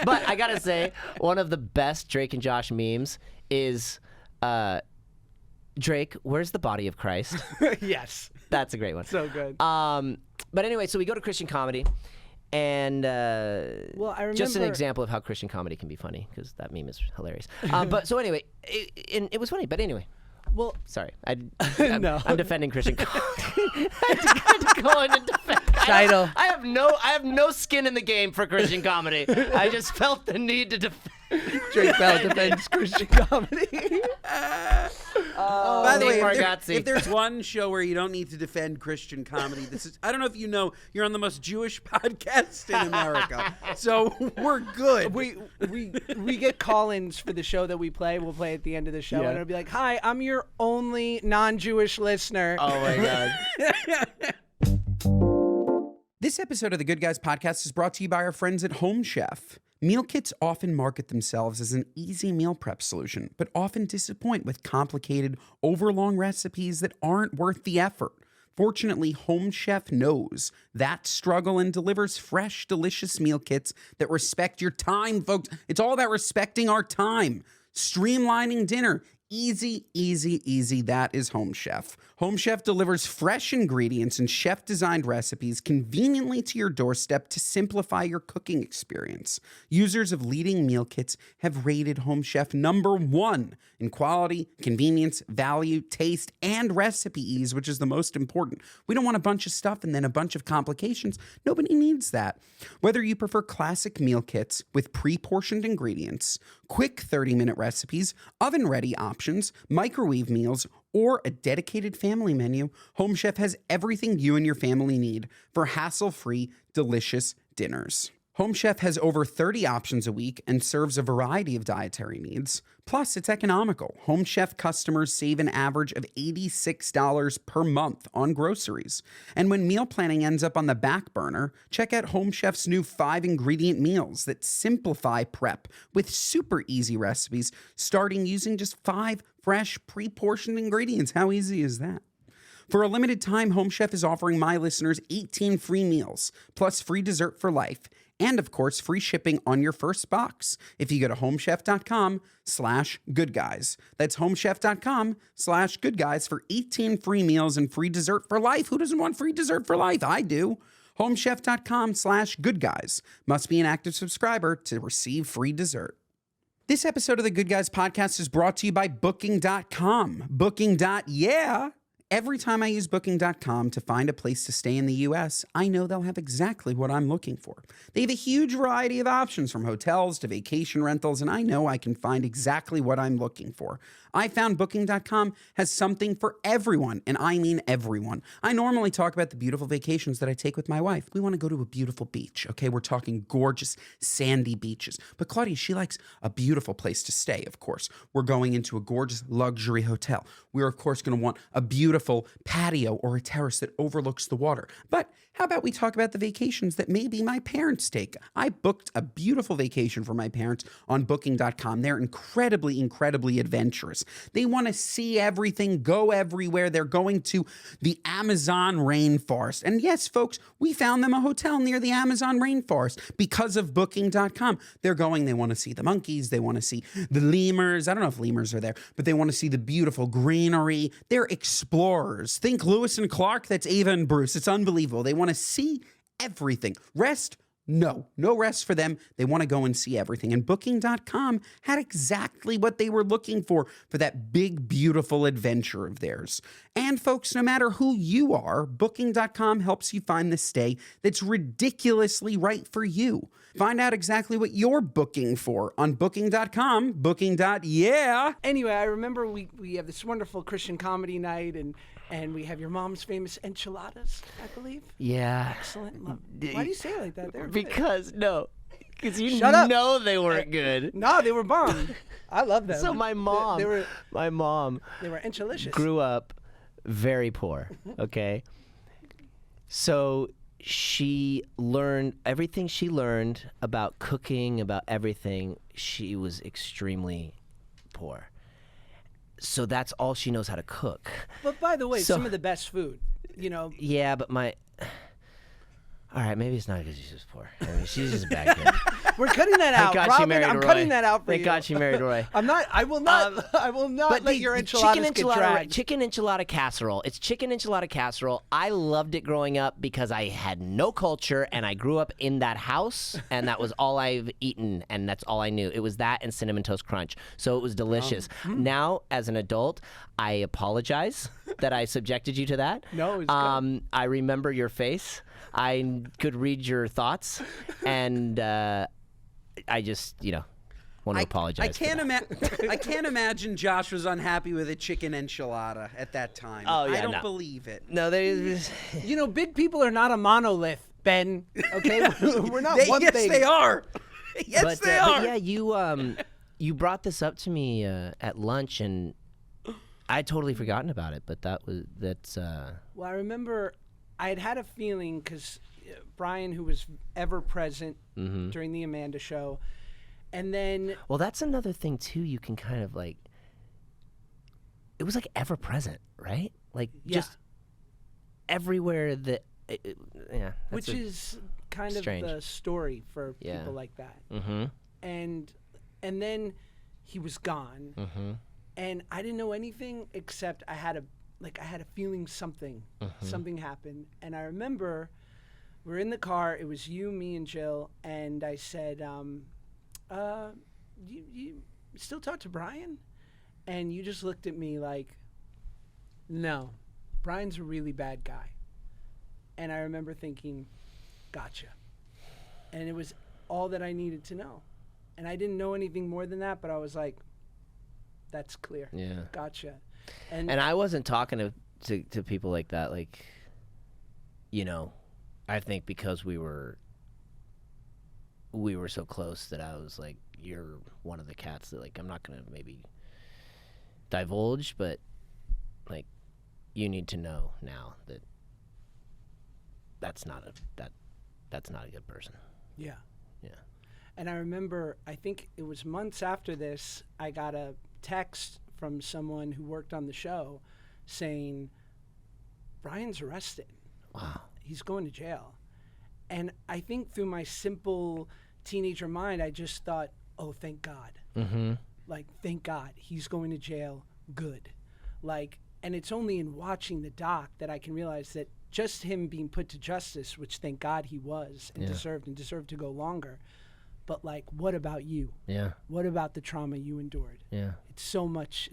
But I gotta say, one of the best Drake and Josh memes is Drake, where's the body of Christ? Yes. That's a great one. So good. But anyway, so we go to Christian comedy, and Well, I just an remember- example of how Christian comedy can be funny, because that meme is hilarious. But so anyway, it was funny. But anyway. Well, Sorry, No. I'm defending Christian comedy. I had to go in and defend. Title. I have no skin in the game for Christian comedy. I just felt the need to defend. Drake Bell defends Christian comedy. By the way, Nate if, Bargatze. if there's one show where you don't need to defend Christian comedy, this is. I don't know if you know, you're on the most Jewish podcast in America, so we're good. We get call-ins for the show that we play. We'll play at the end of the show, Yeah. and it'll be like, "Hi, I'm your only non-Jewish listener." Oh my god. This episode of the Good Guys podcast is brought to you by our friends at Home Chef. Meal kits often market themselves as an easy meal prep solution, but often disappoint with complicated, overlong recipes that aren't worth the effort. Fortunately, Home Chef knows that struggle and delivers fresh, delicious meal kits that respect your time, folks. It's all about respecting our time. Streamlining dinner. Easy, easy, easy. That is Home Chef. Home Chef delivers fresh ingredients and chef-designed recipes conveniently to your doorstep to simplify your cooking experience. Users of leading meal kits have rated Home Chef #1 in quality, convenience, value, taste, and recipe ease, which is the most important. We don't want a bunch of stuff and then a bunch of complications. Nobody needs that. Whether you prefer classic meal kits with pre-portioned ingredients, quick 30-minute recipes, oven-ready options, microwave meals, or a dedicated family menu, Home Chef has everything you and your family need for hassle-free, delicious dinners. Home Chef has over 30 options a week and serves a variety of dietary needs. Plus, it's economical. Home Chef customers save an average of $86 per month on groceries. And when meal planning ends up on the back burner, check out Home Chef's new 5-ingredient meals that simplify prep with super easy recipes, starting using just 5 fresh, pre-portioned ingredients. How easy is that? For a limited time, Home Chef is offering my listeners 18 free meals, plus free dessert for life, and of course, free shipping on your first box if you go to homechef.com/goodguys. That's homechef.com/goodguys for 18 free meals and free dessert for life. Who doesn't want free dessert for life? I do. Homechef.com/goodguys. Must be an active subscriber to receive free dessert. This episode of the Good Guys podcast is brought to you by Booking.com. Booking.yeah. Every time I use Booking.com to find a place to stay in the U.S., I know they'll have exactly what I'm looking for. They have a huge variety of options from hotels to vacation rentals, and I know I can find exactly what I'm looking for. I found Booking.com has something for everyone, and I mean everyone. I normally talk about the beautiful vacations that I take with my wife. We want to go to a beautiful beach, okay? We're talking gorgeous sandy beaches. But Claudia, she likes a beautiful place to stay, of course. We're going into a gorgeous luxury hotel. We're, of course, going to want a beautiful patio or a terrace that overlooks the water. But how about we talk about the vacations that maybe my parents take? I booked a beautiful vacation for my parents on Booking.com. They're incredibly, incredibly adventurous. They want to see everything, go everywhere. They're going to the Amazon rainforest. And yes, folks, we found them a hotel near the Amazon rainforest because of Booking.com. They're going, they want to see the monkeys. They want to see the lemurs. I don't know if lemurs are there, but they want to see the beautiful greenery. They're explorers. Think Lewis and Clark. That's Ava and Bruce. It's unbelievable. They want to see everything. Rest? No rest for them. They want to go and see everything. And Booking.com had exactly what they were looking for that big, beautiful adventure of theirs. And folks, no matter who you are, Booking.com helps you find the stay that's ridiculously right for you. Find out exactly what you're booking for on Booking.com. Booking.yeah. Anyway, I remember we have this wonderful Christian comedy night, and we have your mom's famous enchiladas, I believe. Yeah. Excellent. Why do you say it like that? They're good. Because you Shut up. know they weren't good. No, they were bomb. I love them. So my mom, They were grew enchilicious. up very poor. Okay. So she learned everything she learned about cooking, about everything. She was extremely poor. So that's all she knows how to cook. But by the way, some of the best food, Yeah, but all right, maybe it's not because she's just poor. I mean, she's just a bad kid. We're cutting that out. God she Robin, married I'm Roy. cutting that out for Thank you. God she married Roy. I will not But let your enchiladas get dragged. chicken enchilada casserole. It's chicken enchilada casserole. I loved it growing up because I had no culture and I grew up in that house and that was all I've eaten and that's all I knew. It was that and Cinnamon Toast Crunch. So it was delicious. Now, as an adult, I apologize that I subjected you to that. No, it's good. I remember your face. I could read your thoughts, and I just, want to apologize. I can't imagine Josh was unhappy with a chicken enchilada at that time. Oh, yeah, I don't no. believe it. No, there's. Big people are not a monolith, Ben. Okay, we're not one yes, thing. they are. Yes, they are. But yeah, you brought this up to me at lunch, and I'd totally forgotten about it. But that's. Well, I remember I had a feeling because Brian, who was ever present during the Amanda show, and then. Well, that's another thing too. You can kind of it was like ever present, right? Like just everywhere that. Yeah. Which is kind strange. of the story for people like that. Mm-hmm. And then he was gone, and I didn't know anything except I had a feeling something happened. And I remember we're in the car. It was you, me, and Jill. And I said, you still talk to Brian? And you just looked at me like, no, Brian's a really bad guy. And I remember thinking, gotcha. And it was all that I needed to know. And I didn't know anything more than that, but I was like, that's clear. Yeah. Gotcha. And I wasn't talking to people like that, I think because we were we were so close that I was like, you're one of the cats that, like, I'm not gonna maybe divulge, but like, you need to know now that that's not a good person. Yeah. Yeah. And I remember, I think it was months after this, I got a text from someone who worked on the show saying, Brian's arrested. Wow. He's going to jail. And I think through my simple teenager mind, I just thought, oh, thank God. Mm-hmm. Like, thank God he's going to jail. Good. Like, and it's only in watching the doc that I can realize that just him being put to justice, which thank God he was and deserved to go longer. But like, what about you? Yeah. What about the trauma you endured? Yeah. It's so much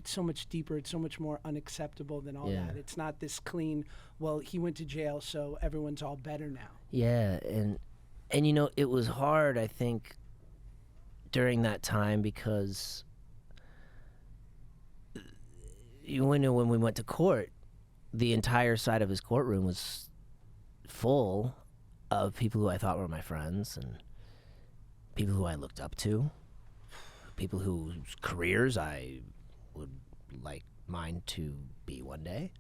deeper. It's so much more unacceptable than all that. It's not this clean, well, he went to jail, so everyone's all better now. Yeah, and you know, it was hard, I think, during that time because when we went to court, the entire side of his courtroom was full of people who I thought were my friends and people who I looked up to, people whose careers I would like mine to be one day.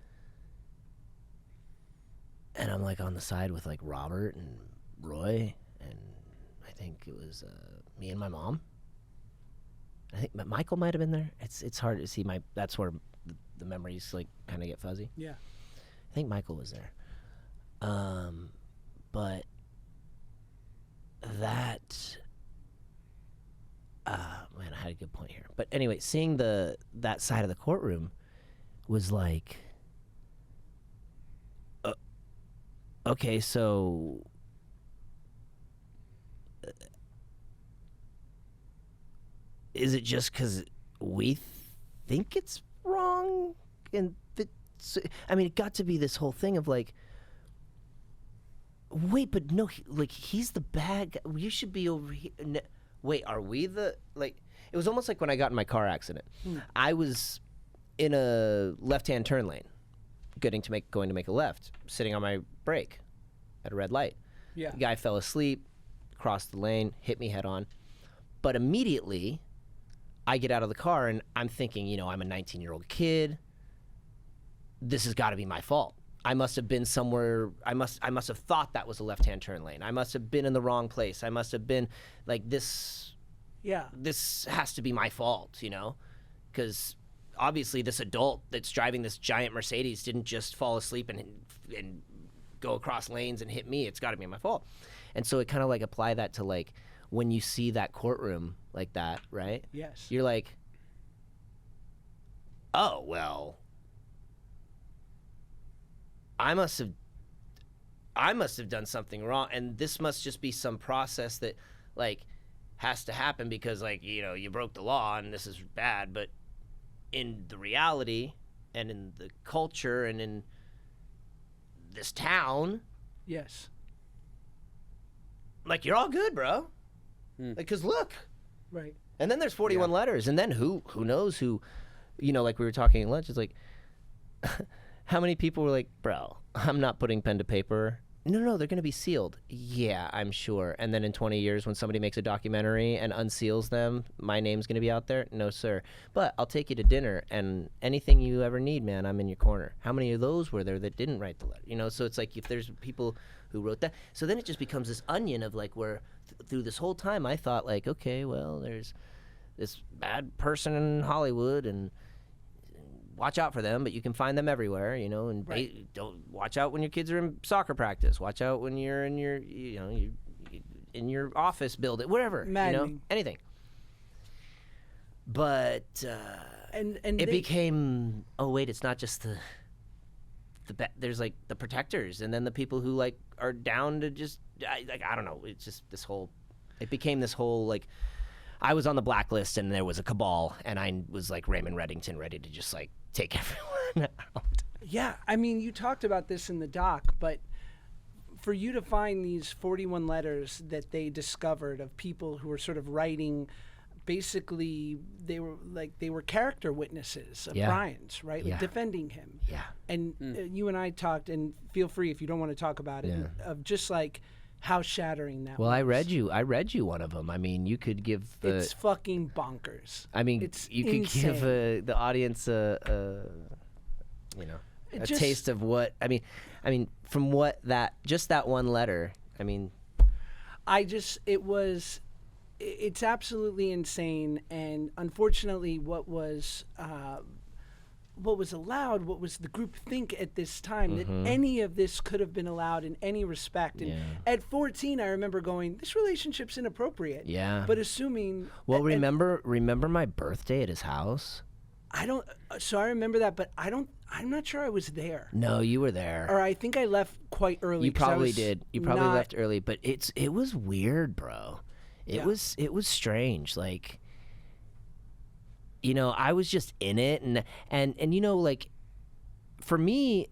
And I'm like on the side with like Robert and Roy, and I think it was me and my mom. I think Michael might have been there. It's hard to see that's where the memories like kind of get fuzzy. Yeah. I think Michael was there. But that man, I had a good point here. But anyway, seeing that side of the courtroom was like, okay, so is it just because we think it's wrong? And I mean, it got to be this whole thing of like, wait, but no, like, he's the bad guy. You should be over here. Wait, are we the, like, it was almost like when I got in my car accident. I was in a left-hand turn lane, going to make a left, sitting on my brake at a red light. Yeah. The guy fell asleep, crossed the lane, hit me head on. But immediately, I get out of the car and I'm thinking, you know, I'm a 19-year-old kid. This has got to be my fault. I must have been somewhere. I must have thought that was a left-hand turn lane. I must have been in the wrong place. I must have been like this. Yeah. This has to be my fault, you know, because obviously this adult that's driving this giant Mercedes didn't just fall asleep and go across lanes and hit me. It's got to be my fault. And so it kind of like apply that to like when you see that courtroom like that, right? Yes. You're like, oh well. I must have done something wrong, and this must just be some process that like has to happen because like, you know, you broke the law and this is bad. But in the reality and in the culture and in this town, Yes. like, you're all good, bro. Like, 'cause look, Right. and then there's 41 letters, and then who knows who, you know, like we were talking at lunch, it's like how many people were like, bro, I'm not putting pen to paper. No, they're going to be sealed. Yeah, I'm sure. And then in 20 years, when somebody makes a documentary and unseals them, my name's going to be out there? No, sir. But I'll take you to dinner, and anything you ever need, man, I'm in your corner. How many of those were there that didn't write the letter? You know, so it's like if there's people who wrote that. So then it just becomes this onion of like where through this whole time I thought like, okay, well, there's this bad person in Hollywood, and watch out for them, but you can find them everywhere, you know, and Right. don't watch out when your kids are in soccer practice. Watch out when you're in your, you know, in your office building, whatever, you know, Maddening. anything. But And it became, oh wait, it's not just there's like the protectors, and then the people who like are down to just I don't know. It's just this whole. It became this whole like. I was on the blacklist, and there was a cabal, and I was like Raymond Reddington, ready to just like take everyone out. Yeah, I mean, you talked about this in the doc, but for you to find these 41 letters that they discovered of people who were sort of writing, basically they were character witnesses of Yeah. Brian's, right? Like Yeah. defending him. Yeah. And you and I talked, and feel free if you don't want to talk about it, Yeah. of just like how shattering that Well, was. I read you one of them. I mean, you could give the. It's fucking bonkers. I mean, it's you could insane. give the audience a Just- taste of what I mean, from what just that one letter. I mean, it's absolutely insane, and unfortunately what was allowed, what was the group think at this time, that any of this could have been allowed in any respect. And at 14, I remember going, this relationship's inappropriate. Yeah. But assuming... well, remember my birthday at his house? So I remember that, but I'm not sure I was there. No, you were there. Or I think I left quite early. You 'cause I probably was did. You probably not- left early, but it was weird, bro. It was strange. Like, I was just in it, and like, for me,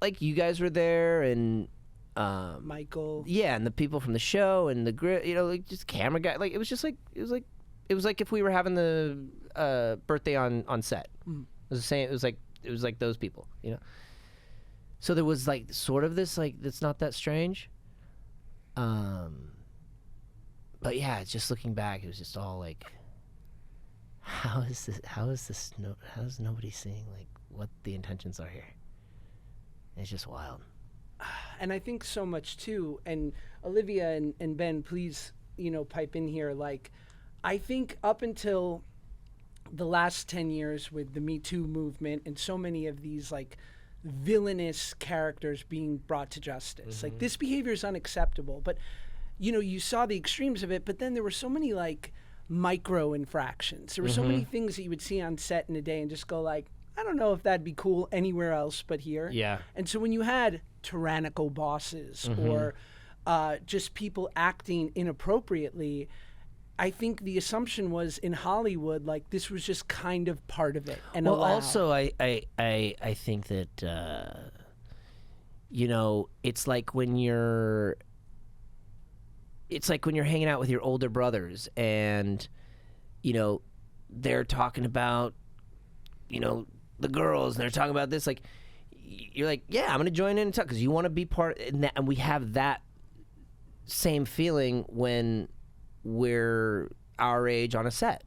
like, you guys were there, and Michael. yeah, and the people from the show and the like, just camera guy. Like, it was like if we were having the birthday on set. It was the same. It was like those people, So there was like sort of this, like, that's not that strange. But yeah, just looking back, it was just all like, how is nobody seeing like what the intentions are here? It's just wild. And I think so much too, and Olivia and Ben, please, pipe in here. Like, I think up until the last 10 years with the Me Too movement and so many of these like villainous characters being brought to justice, like, this behavior is unacceptable. But you saw the extremes of it, but then there were so many like micro infractions. There were so many things that you would see on set in a day and just go like, I don't know if that'd be cool anywhere else but here. Yeah. And so when you had tyrannical bosses or just people acting inappropriately, I think the assumption was in Hollywood, like, this was just kind of part of it. And well, allowed. also, I think that it's like when you're hanging out with your older brothers, and they're talking about the girls, and they're talking about this, like, you're like, yeah, I'm gonna join in and talk, because you want to be part, and we have that same feeling when we're our age on a set.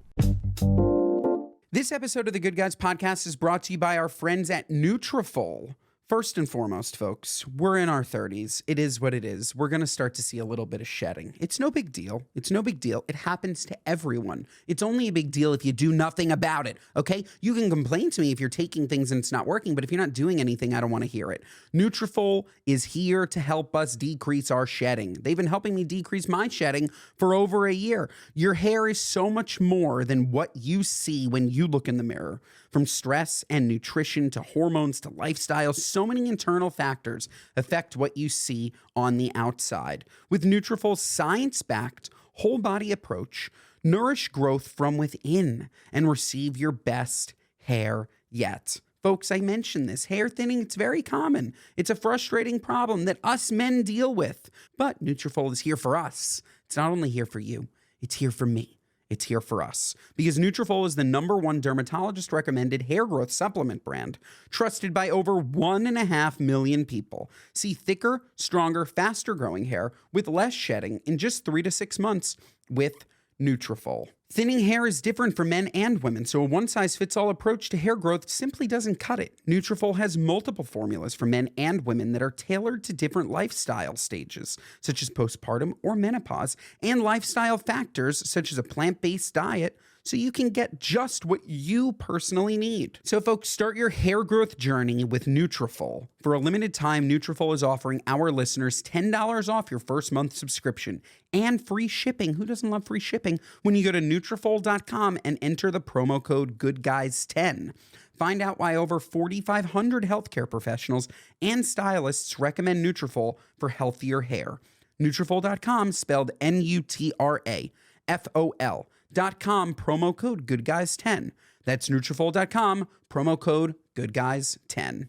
This episode of the Good Guys podcast is brought to you by our friends at Nutrafol. First and foremost, folks, we're in our 30s. It is what it is. We're going to start to see a little bit of shedding. It's no big deal. It's no big deal. It happens to everyone. It's only a big deal if you do nothing about it, okay? You can complain to me if you're taking things and it's not working, but if you're not doing anything, I don't want to hear it. Nutrafol is here to help us decrease our shedding. They've been helping me decrease my shedding for over a year. Your hair is so much more than what you see when you look in the mirror. From stress and nutrition to hormones to lifestyle, so many internal factors affect what you see on the outside. With Nutrafol's science-backed, whole-body approach, nourish growth from within and receive your best hair yet. Folks, I mentioned this. Hair thinning, it's very common. It's a frustrating problem that us men deal with. But Nutrafol is here for us. It's not only here for you, it's here for me. It's here for us, because Nutrafol is the #1 dermatologist-recommended hair growth supplement brand, trusted by over 1.5 million people. See thicker, stronger, faster-growing hair with less shedding in just 3 to 6 months with Nutrafol. Thinning hair is different for men and women, so a one-size-fits-all approach to hair growth simply doesn't cut it. Nutrafol has multiple formulas for men and women that are tailored to different lifestyle stages, such as postpartum or menopause, and lifestyle factors such as a plant-based diet, so you can get just what you personally need. So folks, start your hair growth journey with Nutrafol. For a limited time, Nutrafol is offering our listeners $10 off your first month subscription and free shipping. Who doesn't love free shipping? When you go to Nutrafol.com and enter the promo code GoodGuys10. Find out why over 4,500 healthcare professionals and stylists recommend Nutrafol for healthier hair. Nutrafol.com, spelled Nutrafol.com, promo code GoodGuys10. That's Nutrafol.com, promo code GoodGuys10.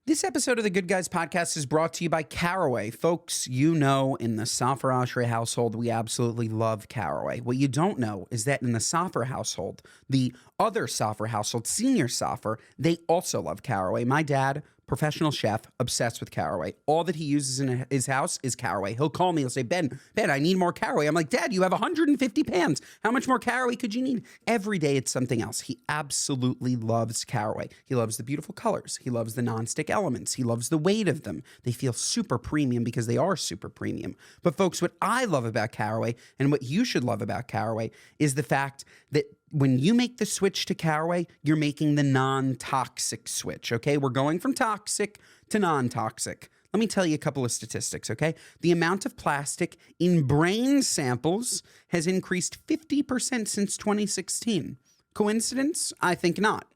This episode of the Good Guys podcast is brought to you by Caraway. Folks, you know, in the Safra Ashray household, we absolutely love Caraway. What you don't know is that in the Safra household, the other Safra household, Senior Safra, they also love Caraway. My dad professional chef, obsessed with caraway. All that he uses in his house is caraway. He'll call me. He'll say, Ben, I need more caraway. I'm like, Dad, you have 150 pans. How much more caraway could you need? Every day it's something else. He absolutely loves caraway. He loves the beautiful colors. He loves the nonstick elements. He loves the weight of them. They feel super premium because they are super premium. But folks, what I love about caraway and what you should love about caraway is the fact that when you make the switch to caraway, you're making the non-toxic switch, okay? We're going from toxic to non-toxic. Let me tell you a couple of statistics, okay? The amount of plastic in brain samples has increased 50% since 2016. Coincidence? I think not.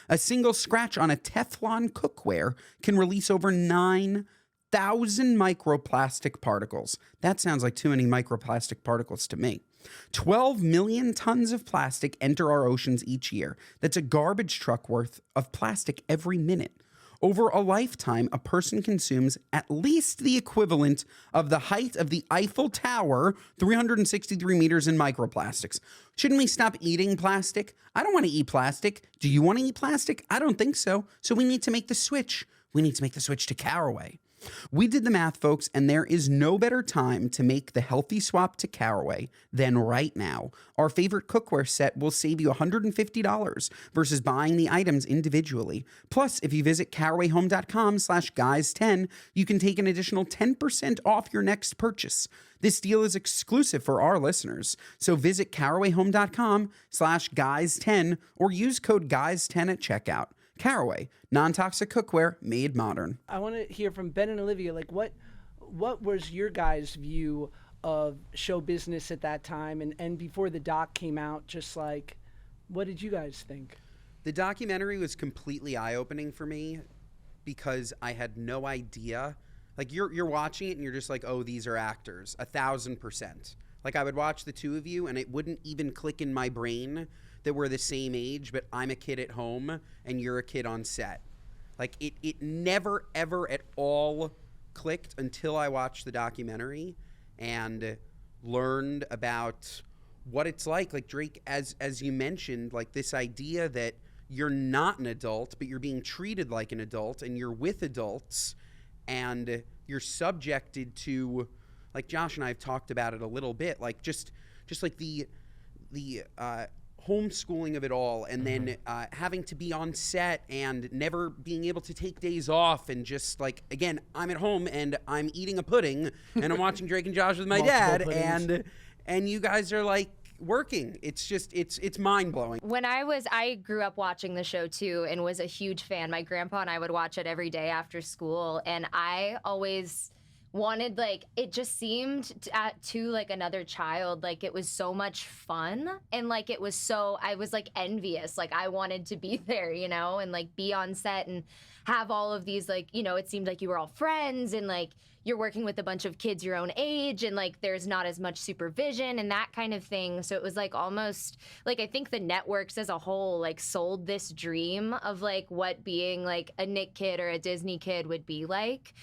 A single scratch on a Teflon cookware can release over 9,000 microplastic particles. That sounds like too many microplastic particles to me. 12 million tons of plastic enter our oceans each year. That's a garbage truck worth of plastic every minute. Over a lifetime, a person consumes at least the equivalent of the height of the Eiffel Tower, 363 meters in microplastics. Shouldn't we stop eating plastic? I don't want to eat plastic. Do you want to eat plastic? I don't think so. So we need to make the switch. We need to make the switch to caraway. We did the math, folks, and there is no better time to make the healthy swap to caraway than right now. Our favorite cookware set will save you $150 versus buying the items individually. Plus, if you visit carawayhome.com/guys10, you can take an additional 10% off your next purchase. This deal is exclusive for our listeners. So visit carawayhome.com/guys10 or use code guys10 at checkout. Caraway, non-toxic cookware made modern. I want to hear from Ben and Olivia. Like, what was your guys' view of show business at that time, and before the doc came out? Just like, what did you guys think? The documentary was completely eye-opening for me because I had no idea. Like, you're watching it and you're just like, oh, these are actors, 1,000%. Like, I would watch the two of you and it wouldn't even click in my brain that we're the same age, but I'm a kid at home and you're a kid on set. Like, it never, ever at all clicked until I watched the documentary and learned about what it's like. Like, Drake, as you mentioned, like this idea that you're not an adult, but you're being treated like an adult and you're with adults and you're subjected to, like Josh and I have talked about it a little bit, like just like the homeschooling of it all, and then having to be on set and never being able to take days off, and just like, again, I'm at home and I'm eating a pudding and I'm watching Drake and Josh with my dad, and you guys are like working. It's just it's mind-blowing. When I grew up watching the show too and was a huge fan. My grandpa and I would watch it every day after school, and I always wanted, like, it just seemed to like another child, like it was so much fun, and like it was so, I was like envious, like I wanted to be there, you know, and like be on set and have all of these, like, you know, it seemed like you were all friends and like you're working with a bunch of kids your own age, and like there's not as much supervision and that kind of thing. So it was like almost like, I think the networks as a whole like sold this dream of like what being like a Nick kid or a Disney kid would be like.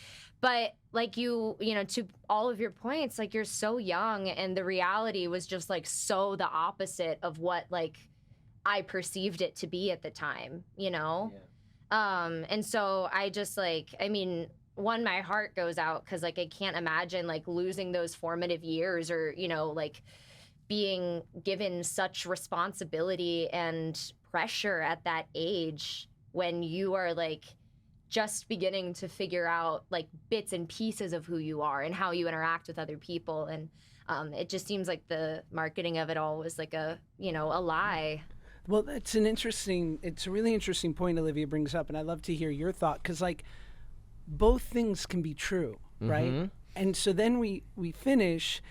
But like you know, to all of your points, like you're so young, and the reality was just like so the opposite of what like I perceived it to be at the time, you know? Yeah. And so I just like, I mean, my heart goes out because like I can't imagine like losing those formative years, or, you know, like being given such responsibility and pressure at that age when you are like just beginning to figure out like bits and pieces of who you are and how you interact with other people. And it just seems like the marketing of it all was like a lie. Well, it's a really interesting point Olivia brings up, and I'd love to hear your thought, because like both things can be true, right? And so then we finish,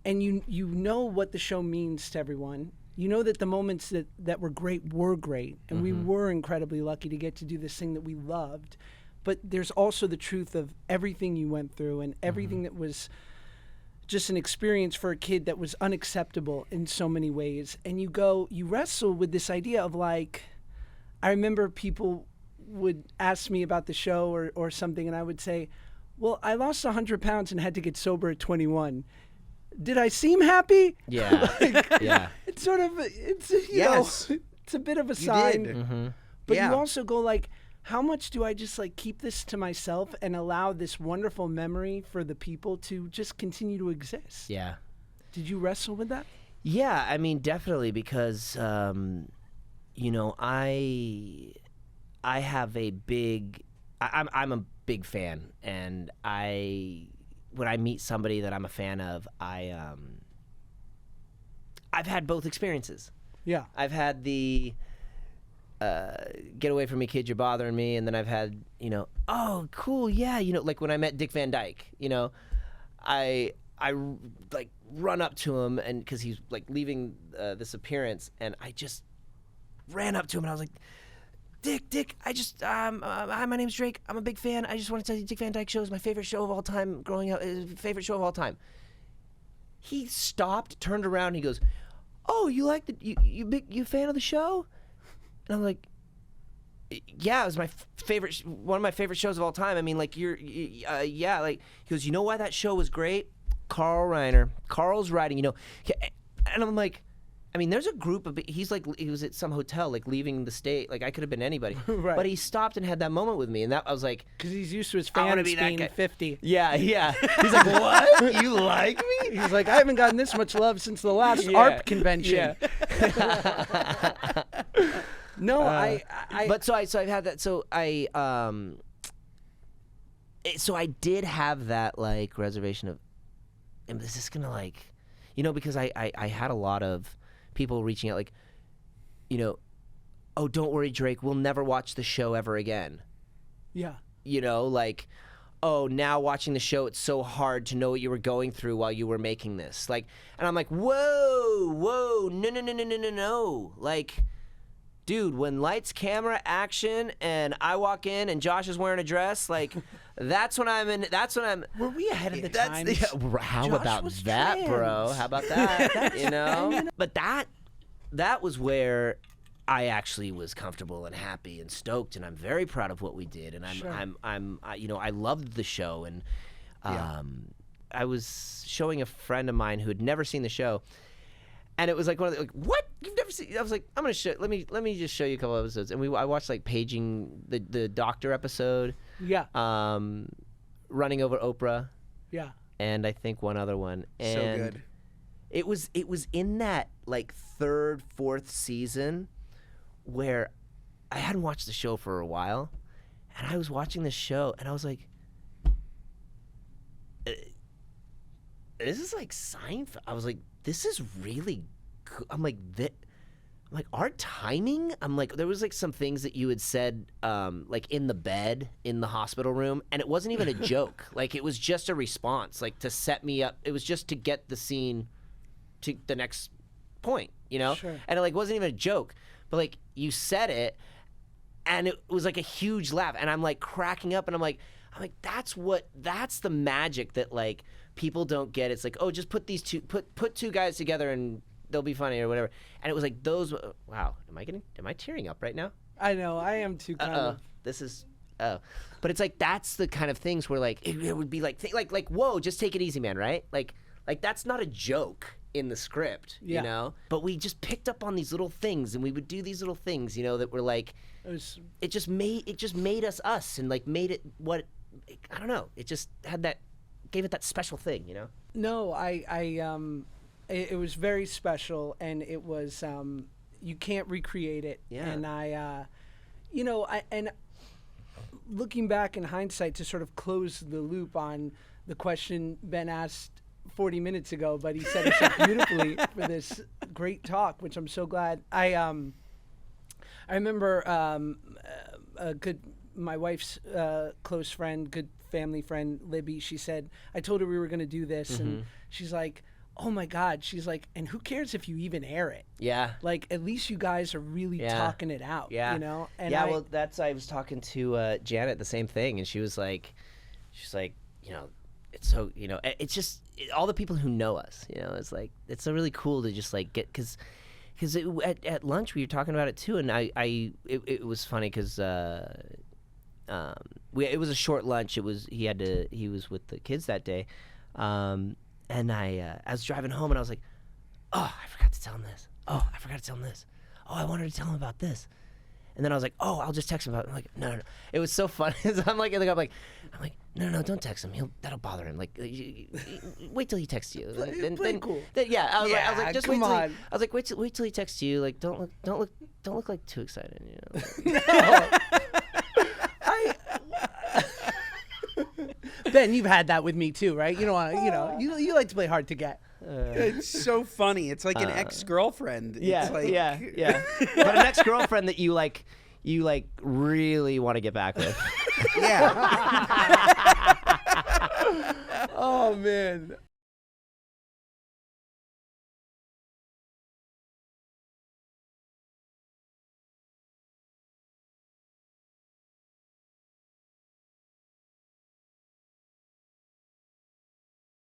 and you know what the show means to everyone. You know that the moments that were great, and we were incredibly lucky to get to do this thing that we loved. But there's also the truth of everything you went through and everything that was just an experience for a kid that was unacceptable in so many ways. And you wrestle with this idea of like, I remember people would ask me about the show or something, and I would say, well, I lost 100 pounds and had to get sober at 21. Did I seem happy? Yeah. Yeah. It's sort of, you know, it's a bit of a sign. You did. But Yeah. you also go like, how much do I just like keep this to myself and allow this wonderful memory for the people to just continue to exist? Yeah. Did you wrestle with that? Yeah, I mean, definitely, because you know, I have a big, I'm a big fan, and when I meet somebody that I'm a fan of, I've had both experiences. Yeah. I've had the get away from me, kid, you're bothering me, and then I've had, you know, oh, cool, yeah, you know, like when I met Dick Van Dyke, you know, I like run up to him, and because he's like leaving this appearance, and I just ran up to him, and I was like, Dick, I just, hi, my name's Drake, I'm a big fan, I just want to tell you Dick Van Dyke Show is my favorite show of all time, growing up, favorite show of all time. He stopped, turned around, and he goes, oh, you like you fan of the show? And I'm like, yeah, it was my favorite, one of my favorite shows of all time. I mean, like, yeah, like, he goes, you know why that show was great? Carl Reiner. Carl's writing, you know. And I'm like, I mean, there's a group of, he was at some hotel, like, leaving the state. Like, I could have been anybody. Right. But he stopped and had that moment with me. And that, I was like, Because he's used to his I wanna fans be that being guy. 50. yeah. He's like, what? You like me? He's like, I haven't gotten this much love since the last Yeah. ARP convention. No, But so I've had that. So so I did have that like reservation of, is this gonna like, you know, because I had a lot of people reaching out like, you know, oh, don't worry, Drake, we'll never watch the show ever again. Yeah. You know, like, oh, now watching the show, it's so hard to know what you were going through while you were making this. Like, and I'm like, whoa, no. Like, dude, when lights, camera, action, and I walk in and Josh is wearing a dress, like, that's when I'm in. That's when I'm. Were we ahead of the times? How Josh about was that, trans. bro? How about that? You know. But that was where I actually was comfortable and happy and stoked, and I'm very proud of what we did, and you know, I loved the show, and I was showing a friend of mine who had never seen the show. And it was like one of the, like, what? You've never seen? I was like, I'm gonna show. Let me just show you a couple episodes. And I watched like Paging the Doctor episode. Yeah. Running Over Oprah. Yeah. And I think one other one. And So good. It was in that like third, fourth season where I hadn't watched the show for a while, and I was watching the show, and I was like, this is like Seinfeld. I was like, this is really good. I'm like, our timing? I'm like, there was like some things that you had said, like in the bed, in the hospital room, and it wasn't even a joke. Like, it was just a response, like to set me up. It was just to get the scene to the next point, you know? Sure. And it like wasn't even a joke, but like you said it, and it was like a huge laugh, and I'm like cracking up, and I'm like, that's the magic that like people don't get. It's like, oh, just put two guys together and they'll be funny or whatever. And it was like those. Wow, am I tearing up right now? I know, I am too. Kind of. This is. But it's like that's the kind of things where like it would be like whoa, just take it easy, man, right? Like that's not a joke in the script, Yeah. you know. But we just picked up on these little things, and we would do these little things, you know, that were like. It just made us, and like made it what. I don't know. It just gave it that special thing, you know. No, it was very special, and it was you can't recreate it. Yeah. And you know, and looking back in hindsight to sort of close the loop on the question Ben asked 40 minutes ago, but he said it so beautifully for this great talk, which I'm so glad. I remember my wife's close friend, good family friend, Libby, she said, I told her we were going to do this, and she's like, oh my God, she's like, and who cares if you even air it? Yeah. Like, at least you guys are really talking it out, Yeah. you know? And yeah, well, I was talking to Janet, the same thing, and she's like, you know, it's so, you know, it's just, all the people who know us, you know, it's like, it's so really cool to just like get, because at lunch we were talking about it too, and it was funny because it was a short lunch. He was with the kids that day, and I was driving home, and I was like, oh, I forgot to tell him this. Oh, I forgot to tell him this. Oh, I wanted to tell him about this. And then I was like, oh, I'll just text him about it. I'm like, no. It was so funny. I'm like, no, don't text him. That'll bother him. Like, wait till he texts you. Play cool. Yeah, I was like, just come wait till. on. I was like, wait till he texts you. Like, don't look like too excited. You know. Ben, you've had that with me too, right? You don't want to, you like to play hard to get. It's so funny. It's like an ex-girlfriend. Yeah, It's like, yeah. But an ex-girlfriend that you really want to get back with. Yeah. Oh man.